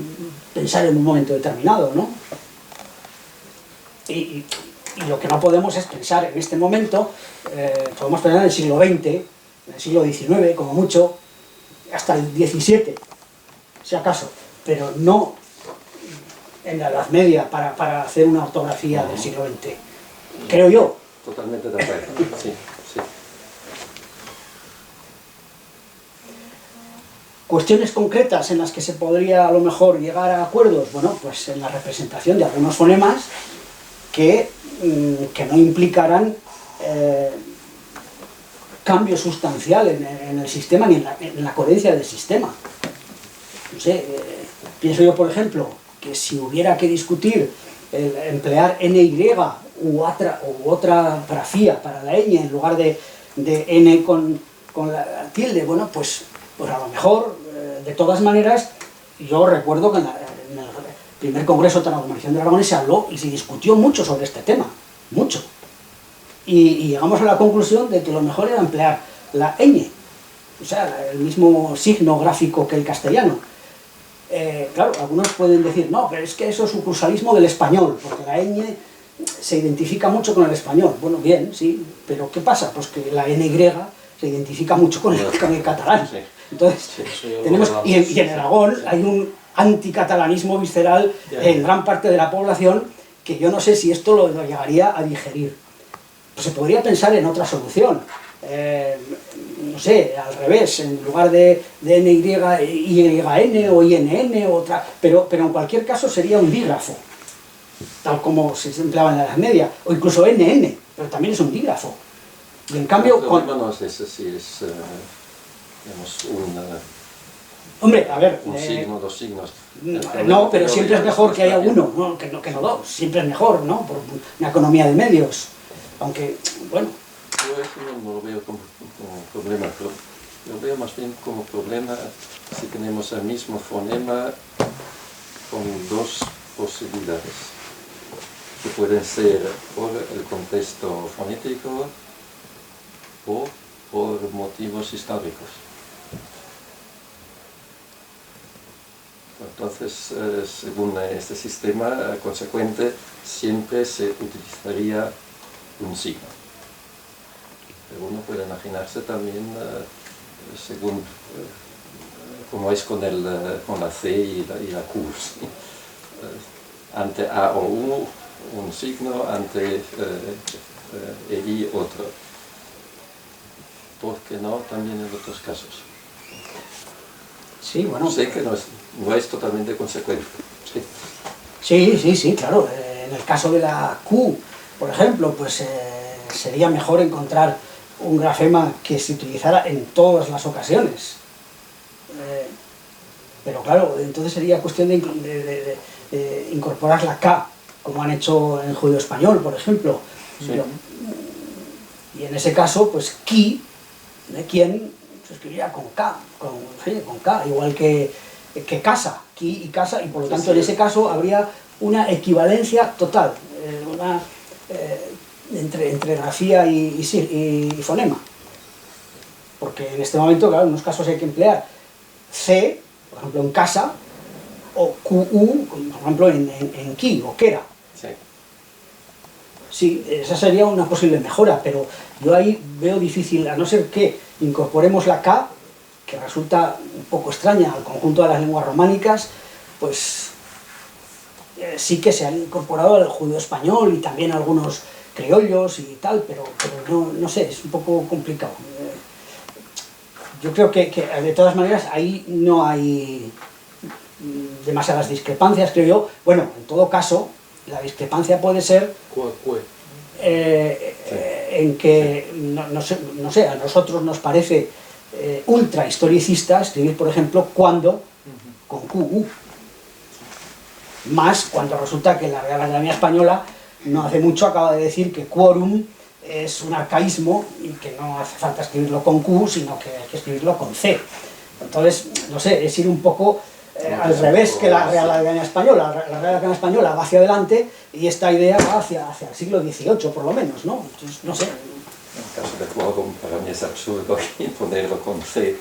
pensar en un momento determinado, ¿no? Y lo que no podemos es pensar en este momento, podemos pensar en el siglo XX, en el siglo XIX, como mucho, hasta el XVII, si acaso, pero no en la Edad Media para hacer una ortografía del siglo XX, creo yo. Totalmente de acuerdo, sí, sí. Cuestiones concretas en las que se podría a lo mejor llegar a acuerdos, bueno, pues en la representación de algunos fonemas que no implicaran cambio sustancial en el sistema ni en la coherencia del sistema. No sé, pienso yo, por ejemplo, que si hubiera que discutir emplear NY u otra grafía para la ñ en lugar de N con la tilde, bueno, pues a lo mejor, de todas maneras, yo recuerdo que en el primer congreso de Normalización del Aragonés se habló y se discutió mucho sobre este tema, mucho. Y llegamos a la conclusión de que lo mejor era emplear la ñ, o sea, el mismo signo gráfico que el castellano. Claro, algunos pueden decir, no, pero es que eso es un sucursalismo del español, porque la ñ se identifica mucho con el español. Bueno, bien, sí, pero ¿qué pasa? Pues que la NY se identifica mucho con el catalán. Entonces, tenemos, y en Aragón hay un anticatalanismo visceral en gran parte de la población que yo no sé si esto lo llegaría a digerir. Pues se podría pensar en otra solución. No sé, al revés, en lugar de NY, YN o INN, otra, pero en cualquier caso sería un dígrafo, tal como se empleaba en la Edad Media, o incluso NN, pero también es un dígrafo. Y en cambio... El problema no es ese, si es, digamos, hombre, a ver... un signo, dos signos. No, pero siempre es mejor que haya uno, ¿no? que no dos, siempre es mejor, ¿no? Por una economía de medios, aunque, bueno... Yo eso no lo veo como problema, pero lo veo más bien como problema si tenemos el mismo fonema con dos posibilidades, que pueden ser por el contexto fonético o por motivos históricos. Entonces, según este sistema consecuente, siempre se utilizaría un signo. Pero uno puede imaginarse también, según como es con la C y la Q, ¿sí? Ante A o U un signo, ante I otro. ¿Por qué no también en otros casos? Sí, bueno... Sé que no es totalmente consecuente. Sí, claro. En el caso de la Q, por ejemplo, pues sería mejor encontrar un grafema que se utilizara en todas las ocasiones. Pero claro, entonces sería cuestión de incorporar la K, como han hecho en judío español, por ejemplo. Sí. Y en ese caso, pues ki, de quien se escribiría con K, con K, igual que casa, ki y casa, y por lo tanto en ese caso habría una equivalencia total, entre grafía y fonema. Porque en este momento, claro, en unos casos hay que emplear C, por ejemplo, en casa, o QU, por ejemplo, en ki o kera. Sí, esa sería una posible mejora, pero yo ahí veo difícil, a no ser que incorporemos la K, que resulta un poco extraña al conjunto de las lenguas románicas, pues sí que se han incorporado al judío español y también algunos criollos y tal, pero no sé, es un poco complicado. Yo creo que de todas maneras ahí no hay demasiadas discrepancias, creo yo. Bueno, en todo caso, la discrepancia puede ser en que, no sé, a nosotros nos parece ultra historicista escribir, por ejemplo, cuando con QU. Más cuando resulta que la Real Academia Española no hace mucho acaba de decir que quórum es un arcaísmo y que no hace falta escribirlo con Q, sino que hay que escribirlo con C. Entonces, no sé, es ir un poco al revés que la Real Academia Española. La Real Academia Española va hacia adelante y esta idea va hacia el siglo XVIII, por lo menos, ¿no? Entonces, no sé. el caso de quórum para mí es absurdo ponerlo con C,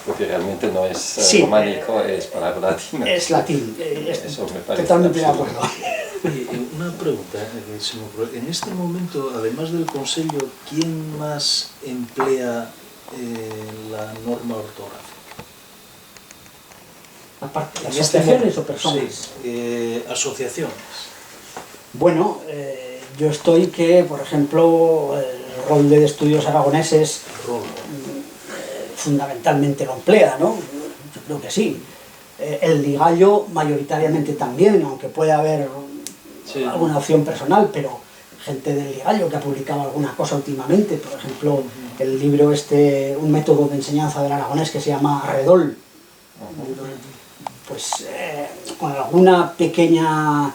porque realmente no es Sí, románico, es palabra latina. Es latín, Eso me parece totalmente de absurdo. acuerdo. Una pregunta, que se me ocurre. En este momento, además del Consello, ¿quién más emplea la norma ortográfica? Aparte, En este ¿asociaciones momento, o personas? Sí, asociaciones. Bueno, yo estoy que, por ejemplo, el rol de estudios aragoneses Rol. fundamentalmente lo emplea, ¿no? Yo creo que sí. El ligallo mayoritariamente también, aunque puede haber Sí. alguna opción personal, pero gente del ligallo que ha publicado alguna cosa últimamente, por ejemplo, el libro Un método de enseñanza del aragonés que se llama Redol, pues con alguna pequeña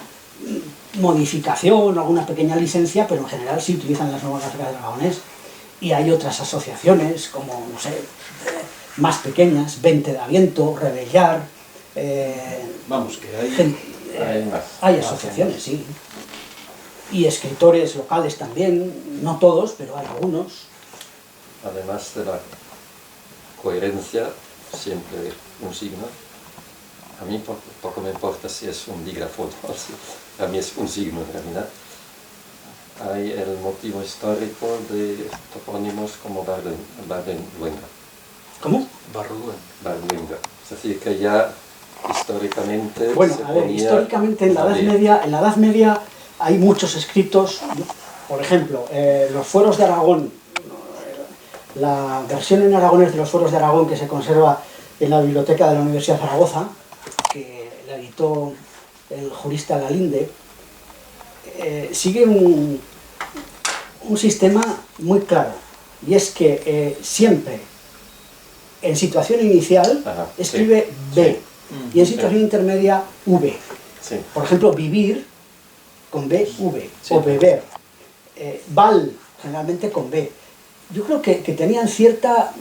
modificación, alguna pequeña licencia, pero en general sí utilizan las normas gráficas del aragonés. Y hay otras asociaciones como, no sé, más pequeñas, Vente de Aviento, Rebellar, Vamos, que hay... hay asociaciones, sí. Y escritores locales también, no todos, pero hay algunos. Además de la coherencia, siempre un signo. A mí poco me importa si es un dígrafo o no, a mí es un signo en realidad. Hay el motivo histórico de topónimos como Bardenluenga. ¿Cómo? Bardenluenga. Es decir, que ya históricamente Bueno, se a ver, ponía históricamente en la Edad Media hay muchos escritos, por ejemplo, los fueros de Aragón, la versión en aragonés de los fueros de Aragón que se conserva en la biblioteca de la Universidad de Zaragoza, que la editó el jurista Galinde, sigue un sistema muy claro, y es que siempre en situación inicial escribe B, y en situación intermedia V. Sí. Por ejemplo, vivir con BV, Sí. o beber. Val, generalmente con B. Yo creo que tenían cierta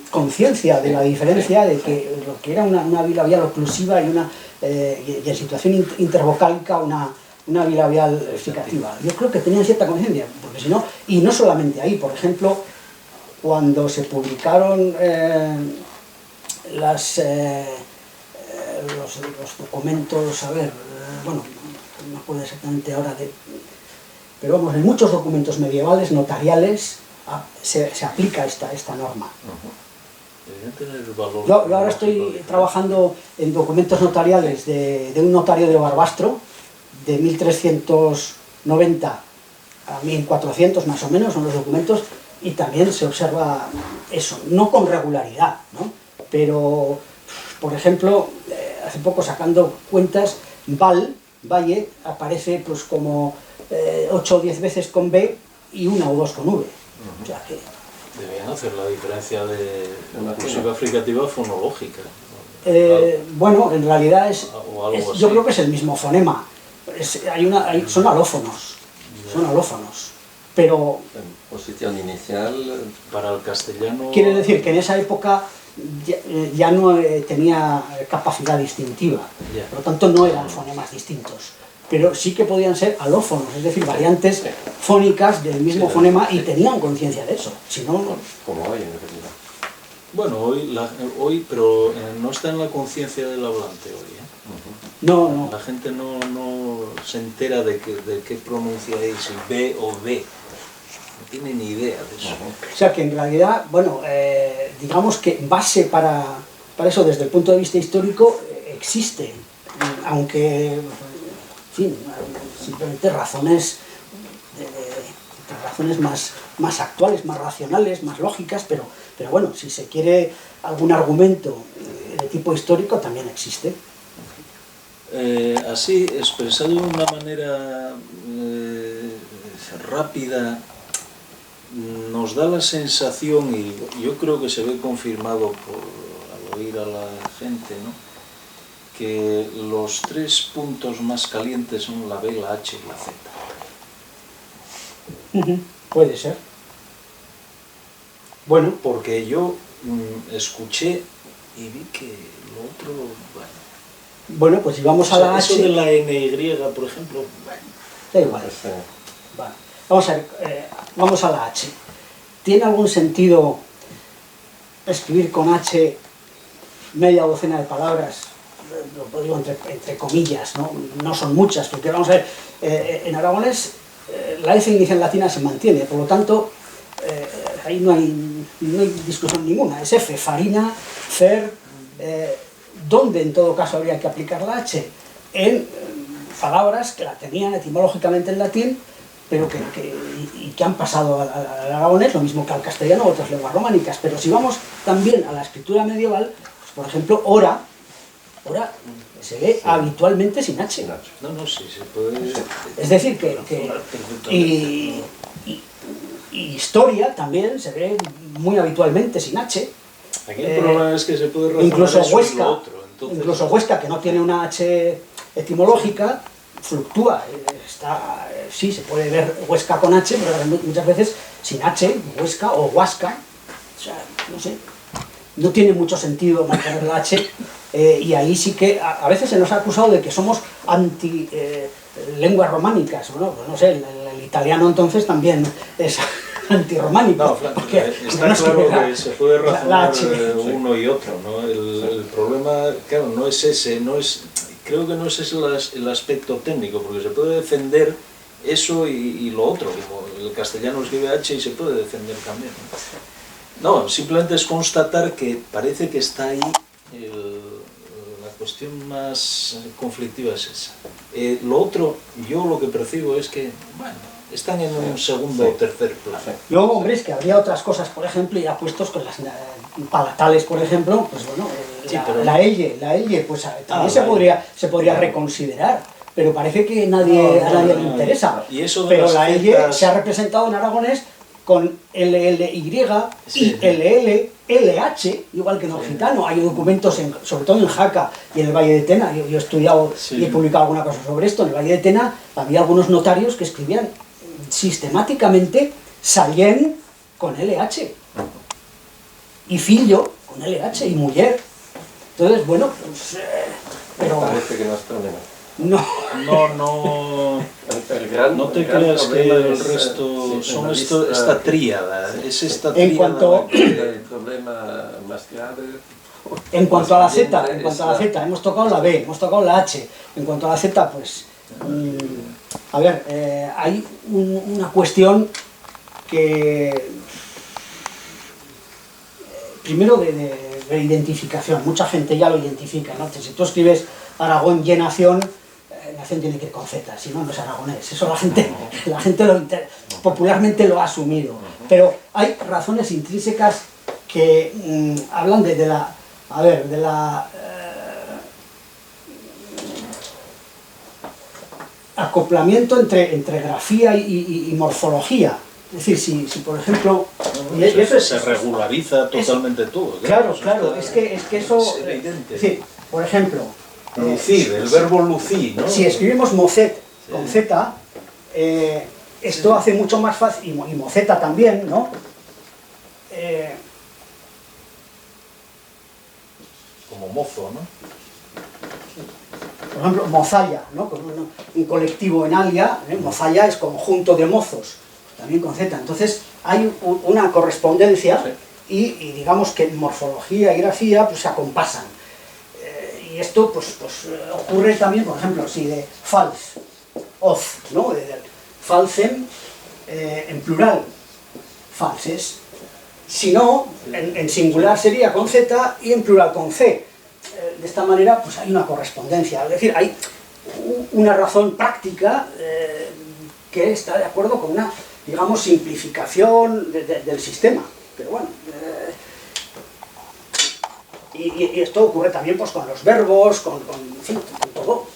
conciencia de la diferencia, de que lo que era una bilabial oclusiva y en situación intervocálica una bilabial ficativa. Yo creo que tenían cierta conciencia, porque si no, y no solamente ahí, por ejemplo, cuando se publicaron los documentos, bueno, no me acuerdo exactamente ahora pero vamos, en muchos documentos medievales, notariales, se aplica esta norma. Deberían tener valor. Yo ahora estoy trabajando en documentos notariales de un notario de Barbastro, de 1390 a 1400 más o menos, son los documentos, y también se observa eso, no con regularidad, ¿no? Pero, por ejemplo, hace poco sacando cuentas, Valle, aparece pues como 8 o 10 veces con B y 1 o 2 con V. O sea que... Debían hacer la diferencia de una cursiva fricativa fonológica. Bueno, en realidad O algo yo así. creo que es el mismo fonema. Son alófonos, pero En posición inicial, Para el castellano... quiere decir que en esa época ya no tenía capacidad distintiva, Ya. por lo tanto no eran fonemas distintos, pero sí que podían ser alófonos, es decir, variantes fónicas del mismo Sí, fonema, sí. y tenían conciencia de eso, si no, como hoy en realidad. Bueno, hoy pero no está en la conciencia del hablante hoy, ¿eh? no. La gente no se entera de qué pronuncia es, si B o B. No tiene ni idea de eso. O sea que en realidad, bueno, digamos que base para eso desde el punto de vista histórico existe, aunque, en fin, simplemente razones más actuales, más racionales, más lógicas, pero bueno, si se quiere algún argumento de tipo histórico también existe. Así, expresado de una manera rápida, nos da la sensación, y yo creo que se ve confirmado al oír a la gente, ¿no?, que los 3 puntos más calientes son la B, la H y la Z. Puede ser. Bueno, Porque yo escuché y vi que lo otro, bueno, pues si vamos a la eso H, de la NY, por ejemplo, da igual. Pues, Vale. vamos a ver, vamos a la H. ¿Tiene algún sentido escribir con H media docena de palabras? Lo digo entre comillas, ¿no? No son muchas, porque vamos a ver, en aragonés la F inicial latina se mantiene, por lo tanto, ahí no hay discusión ninguna, es F, farina, fer, ¿dónde en todo caso habría que aplicar la H? En palabras que la tenían etimológicamente en latín, pero que han pasado al aragonés, lo mismo que al castellano o otras lenguas románicas. Pero si vamos también a la escritura medieval, pues por ejemplo, hora se ve habitualmente sin H. No, sí, se puede... Es decir, y historia también se ve muy habitualmente sin H. Aquí el problema es que se puede razonar incluso eso y Huesca, lo otro. Entonces, incluso Huesca, que no tiene una H etimológica, fluctúa. Sí, se puede ver Huesca con H, pero muchas veces sin H, Huesca o Huasca. O sea, no sé, no tiene mucho sentido mantener la H, y ahí sí que a veces se nos ha acusado de que somos anti lenguas románicas. Bueno, pues no sé, el italiano entonces también es antirrománico. No, porque está no claro que se puede razonar uno y otro, ¿no? El problema, claro, no es ese, creo que no es ese el aspecto técnico, porque se puede defender eso y lo otro, como el castellano escribe H y se puede defender también. No, simplemente es constatar que parece que está ahí la cuestión más conflictiva es esa. Lo otro, yo lo que percibo es que, bueno, están en un segundo o tercer plano. Luego, hombre, es que habría otras cosas, por ejemplo, ya puestos con las palatales, por ejemplo, pues bueno, la elle, pues también se podría reconsiderar, pero parece que a nadie le interesa. Y eso pero la elle se ha representado en aragonés con LLY, ILL, LH, igual que en occitano. Hay documentos, sobre todo en Jaca y en el Valle de Tena, yo he estudiado y he publicado alguna cosa sobre esto. En el Valle de Tena había algunos notarios que escribían sistemáticamente Sallén con LH, y fillo con LH, y mujer. Entonces, bueno, pues, pero... Parece que no es problema. No te creas que el resto son esta tríada, es esta tríada. En cuanto el problema más grave. En cuanto a la Z, hemos tocado la B, hemos tocado la H. En cuanto a la Z, pues, a ver, hay una cuestión que, primero de identificación, mucha gente ya lo identifica, ¿no? Si tú escribes Aragón y Nación, Nación tiene que ir con Z, si no, no es aragonés. Eso la gente popularmente lo ha asumido. Pero hay razones intrínsecas que hablan de la acoplamiento entre grafía y morfología. Es decir, si por ejemplo... se regulariza totalmente todo. Claro, es que eso... Es evidente. Es decir, por ejemplo... Lucir, el verbo lucir, ¿no? Si escribimos mocet con Z, esto hace mucho más fácil, y moceta también, ¿no? Como mozo, ¿no? Por ejemplo, mozalla, ¿no? Con un colectivo en alia, mozalla es conjunto de mozos, también con Z. Entonces hay una correspondencia, y digamos que en morfología y grafía pues se acompasan. Y esto pues ocurre también, por ejemplo, si de fals, oz, ¿no? Falsem, en plural, falses. Si no, en singular sería con Z y en plural con C. De esta manera pues hay una correspondencia, es decir, hay una razón práctica que está de acuerdo con una, digamos, simplificación del sistema. Pero bueno, y esto ocurre también pues con los verbos, en fin, con todo.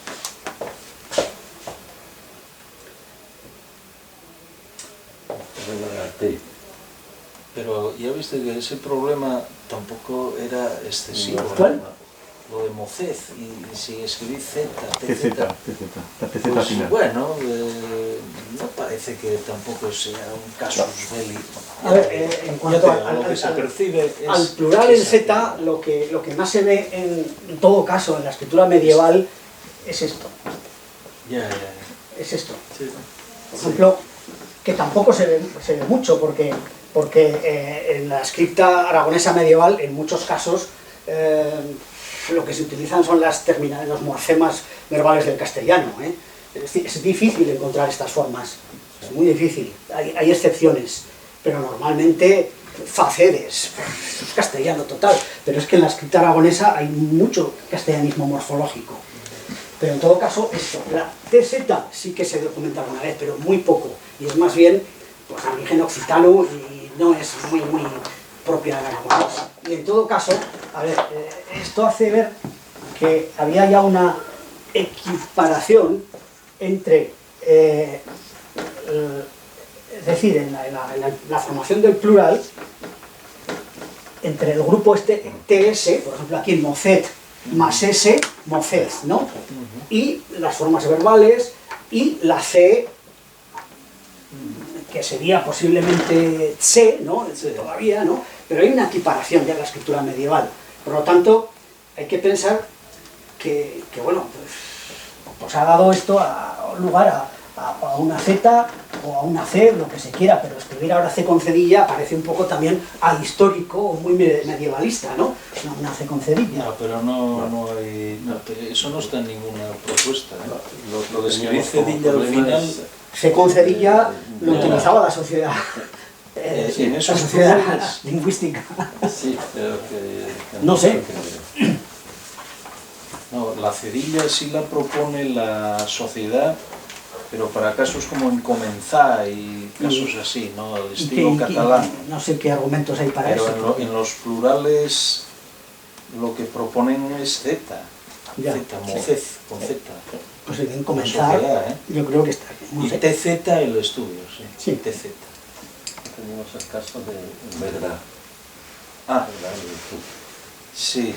Pero ya viste que ese problema tampoco era excesivo. ¿Cuál? Lo de mocez, y si escribí Z, TZ, pues, final. bueno, no parece que tampoco sea un casus belli. A ver, en cuanto al plural en Z, lo que más se ve en todo caso en la escritura medieval es esto. Ya. Es esto. Sí. Por ejemplo, que tampoco se ve mucho, porque en la escrita aragonesa medieval, en muchos casos, lo que se utilizan son los morfemas verbales del castellano. Es difícil encontrar estas formas, es muy difícil, hay excepciones, pero normalmente facedes, es castellano total, pero es que en la escrita aragonesa hay mucho castellanismo morfológico. Pero en todo caso, esto, la TZ sí que se documenta alguna vez, pero muy poco, y es más bien pues, aborigen occitano y no es muy propia del aragonés. Y en todo caso, a ver, esto hace ver que había ya una equiparación entre, es decir, en la formación del plural, entre el grupo este TS, por ejemplo aquí Mocet más S, Mocez, ¿no? Y las formas verbales y la C, que sería posiblemente Tse, ¿no? Todavía, ¿no? Pero hay una equiparación ya en la escritura medieval. Por lo tanto, hay que pensar que bueno, pues ha dado esto lugar a una Z o a una C, lo que se quiera, pero escribir ahora C con cedilla parece un poco también ahistórico o muy medievalista, ¿no? Una C con cedilla. No, pero no hay... eso no está en ninguna propuesta, Lo de escribir cedilla al final... C con cedilla lo utilizaba la sociedad. En esos la sociedad plurales lingüística. Sí, pero que No sé. No, la cedilla sí la propone la sociedad, pero para casos como en comenzar y casos así, ¿no? El estilo catalán. No sé qué argumentos hay para pero eso. En los plurales lo que proponen es Z. Ya, Z, Mocez, con Z. Pues en comenzar, sociedad, yo creo que está bien. No Y sé. TZ el estudio, sí. Sí. TZ. tenemos el caso de verdad. Ah, ¿Verdad? Virtud. sí.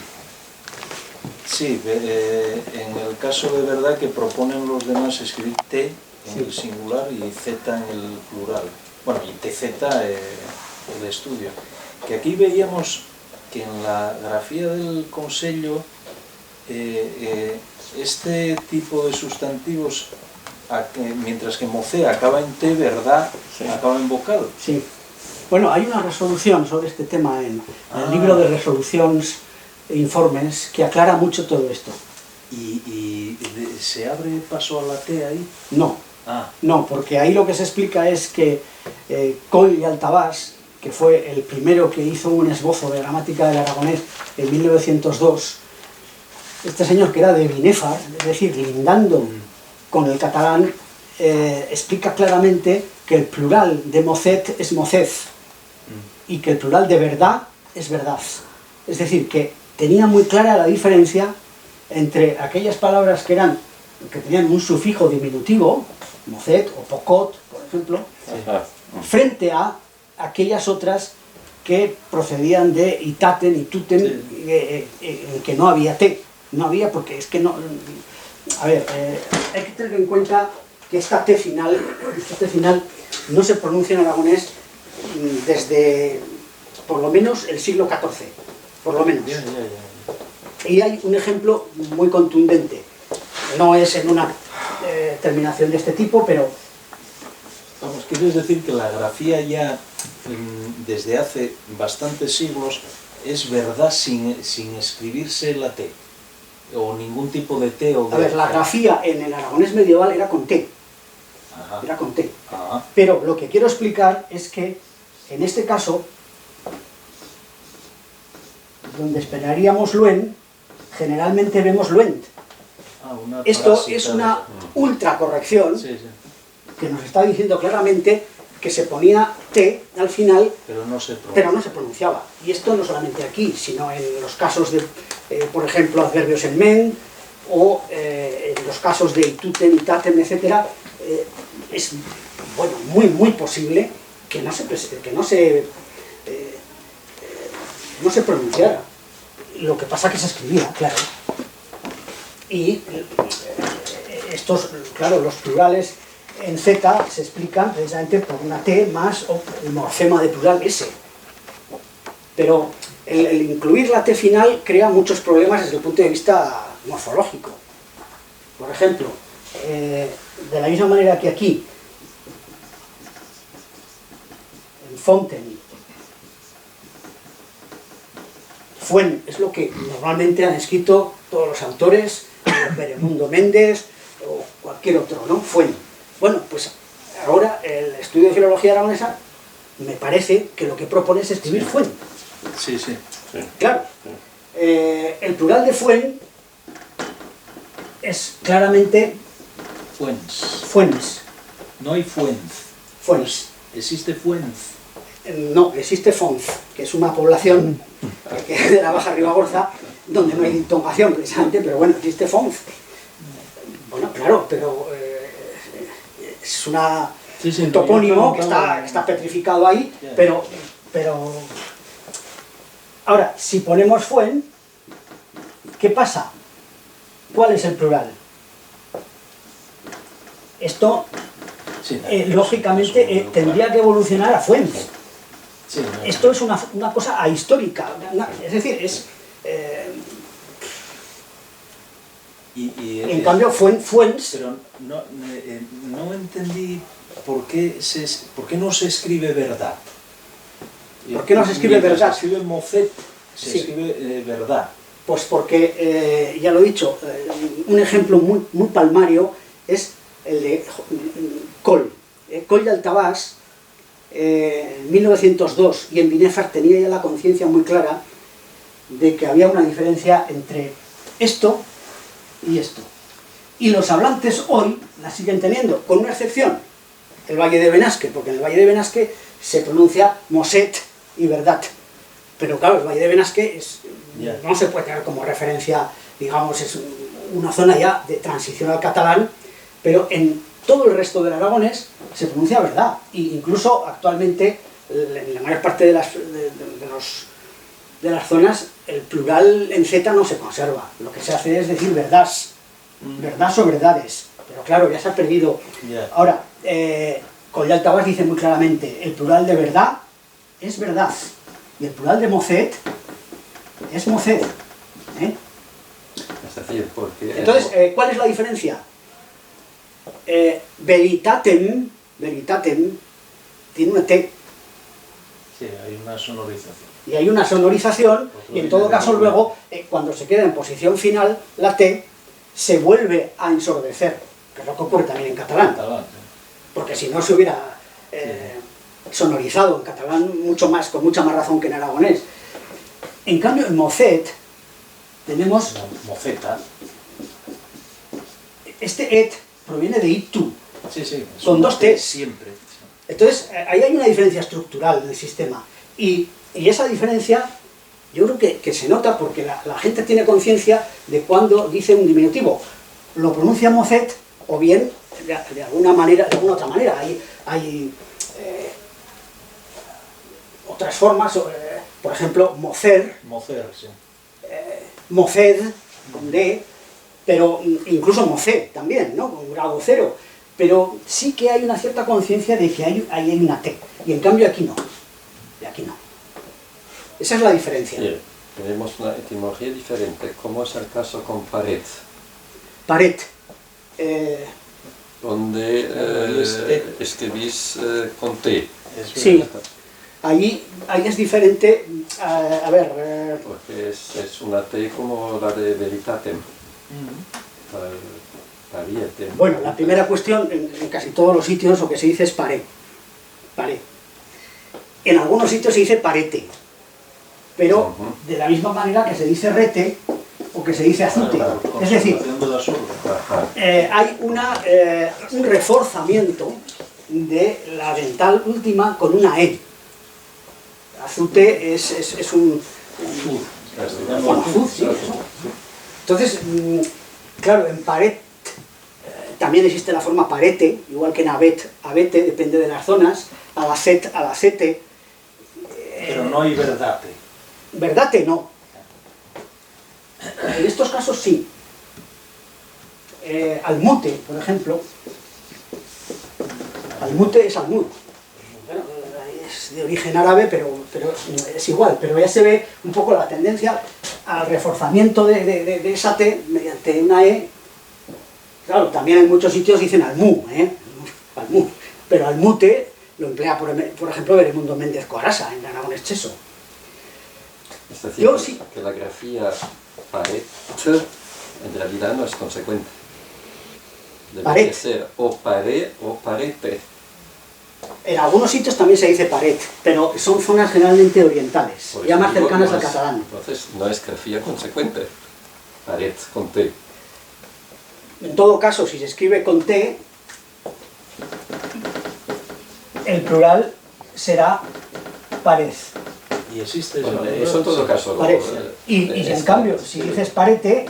Sí, en el caso de verdad que proponen los demás escribir T en el singular y Z en el plural. Bueno, y TZ el estudio. Que aquí veíamos que en la grafía del Consello este tipo de sustantivos, mientras que Mocé acaba en T, verdad, Sí. acaba en vocal. Sí. Bueno, hay una resolución sobre este tema en el libro de resoluciones e informes que aclara mucho todo esto. ¿Se abre paso a la T ahí? No, Ah, no, porque ahí lo que se explica es que Coll y Altabás, que fue el primero que hizo un esbozo de gramática del aragonés en 1902, este señor que era de Binèfar, es decir, lindando con el catalán, explica claramente que el plural de mocet es mocez y que el plural de verdad es verdad. Es decir, que tenía muy clara la diferencia entre aquellas palabras que tenían un sufijo diminutivo, mocet o pocot, por ejemplo, frente a aquellas otras que procedían de itaten, ituten, en que no había T. No había porque es que no... A ver, hay que tener en cuenta que esta T final no se pronuncia en aragonés desde por lo menos el siglo XIV, por lo menos. Y hay un ejemplo muy contundente, no es en una terminación de este tipo, pero... vamos, quieres decir que la grafía ya desde hace bastantes siglos es verdad sin escribirse la T, o ningún tipo de T o de... A ver, la grafía en el aragonés medieval era con T, Ajá. era con T. Ajá. Pero lo que quiero explicar es que, en este caso, donde esperaríamos luen, generalmente vemos luent. Una Esto parásita es una de- ultracorrección Sí, sí, que nos está diciendo claramente que se ponía T al final, pero no se pronuncia. pero no se pronunciaba. Y esto no solamente aquí, sino en los casos de, por ejemplo, adverbios en men, o en los casos de ituten, itatem, etc. Es bueno, muy posible que no se pronunciara. Lo que pasa que se escribía, claro. Y estos, claro, los plurales en Z se explican precisamente por una T más o el morfema de plural S. Pero el incluir la T final crea muchos problemas desde el punto de vista morfológico. Por ejemplo, de la misma manera que aquí fountain. Fuen es lo que normalmente han escrito todos los autores, Beremundo Méndez o cualquier otro, ¿no? Fuen. Bueno, pues ahora el estudio de filología aragonesa me parece que lo que propone es escribir fuen. Sí, sí. Claro. El plural de fuen es claramente Fuens. fuens. No hay fuenz. Fuens. Existe fuenz. No, existe Fonz, que es una población que es de la Baja Ribagorza, donde no hay dictonación precisamente, pero bueno, existe Fonz. Bueno, claro, pero es un topónimo que está petrificado ahí, pero ahora, si ponemos Fuen, ¿qué pasa? ¿Cuál es el plural? Esto, Sí, lógicamente, tendría que evolucionar a Fuenz. sí, no, Esto es una cosa ahistórica, es decir, es... en cambio, Fuens... Pero no entendí por qué no se escribe verdad. ¿Por qué no se escribe Mientras verdad? Se escribe mocet, se Sí. escribe verdad. Pues porque, ya lo he dicho, un ejemplo muy palmario es el de Coll. Coll de Altabás, en 1902, y en Binefar tenía ya la conciencia muy clara de que había una diferencia entre esto y esto. Y los hablantes hoy la siguen teniendo, con una excepción, el Valle de Benasque, porque en el Valle de Benasque se pronuncia Moset y verdad. Pero claro, el Valle de Benasque no se puede tener como referencia, digamos, es una zona ya de transición al catalán, pero en todo el resto del aragonés se pronuncia verdad. E incluso actualmente, en la mayor parte de las zonas, el plural en Z no se conserva. Lo que se hace es decir verdades, verdad o verdades. Pero claro, ya se ha perdido. Ahora, Coll de Altabás dice muy claramente, el plural de verdad es verdad. Y el plural de mocet es mocet. Es decir, porque... Entonces, ¿cuál es la diferencia? Veritatem tiene una T. Sí, hay una sonorización. Y hay una sonorización, y en todo caso luego, cuando se queda en posición final, la T se vuelve a ensordecer, que es lo que ocurre también en catalán. Porque si no se hubiera sonorizado en catalán mucho más, con mucha más razón que en aragonés. En cambio, en mocet tenemos... Moceta. Este et proviene de itu. Sí, sí. Con dos T. Siempre. Entonces, ahí hay una diferencia estructural en el sistema. Y esa diferencia, yo creo que se nota porque la gente tiene conciencia de cuando dice un diminutivo. Lo pronuncia mocet, o bien, de alguna manera, de alguna otra manera. Hay otras formas, por ejemplo, mocer, Sí. moced, con D, pero incluso mocé también, ¿no? Con grado cero. Pero sí que hay una cierta conciencia de que hay una T. Y en cambio aquí no. Y aquí no. Esa es la diferencia. Bien, tenemos una etimología diferente. ¿Cómo es el caso con pared? Pared. Donde escribís con T. Sí. Ahí es diferente. A ver. Porque es una T como la de veritatem. Pariete. Bueno, la primera cuestión, en casi todos los sitios lo que se dice es paré. Paré. En algunos sitios se dice parete. Pero de la misma manera que se dice rete o que se dice azute. Es decir, hay un reforzamiento de la dental última con una E. Azute es un... Bueno, azuz, sí, eso. Entonces, claro, en pared también existe la forma parete, igual que en abete, depende de las zonas, alacete. Pero no hay verdad. Verdate no. En estos casos sí. Almute, por ejemplo. Almute es almud. Bueno, es de origen árabe, pero es igual. Pero ya se ve un poco la tendencia al reforzamiento de esa T mediante una E. Claro, también en muchos sitios dicen almú, almú. Pero almute lo emplea, por ejemplo, Beremundo Méndez Coarasa en Aragones Cheso. Es decir, Yo sí. que la grafía paret en realidad no es consecuente. Debería Paret. ser o pare o parete. En algunos sitios también se dice paret, pero son zonas generalmente orientales, Por ya eso más digo, cercanas no al es- catalán. Entonces no es grafía consecuente. Paret con T. En todo caso, si se escribe con T, el plural será pared. Y existe Bueno, esa eso en todo caso. lo- Pared. Y es- en cambio, si dices parete,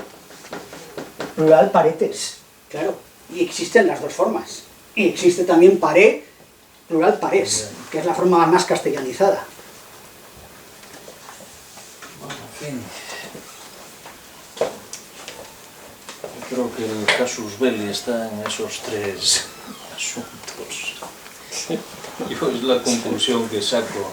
plural paretes. Claro, y existen las dos formas. Y existe también paré, plural parés, que es la forma más castellanizada. Bueno, en fin. Yo creo que el casus belli está en esos tres asuntos. Yo es la conclusión que saco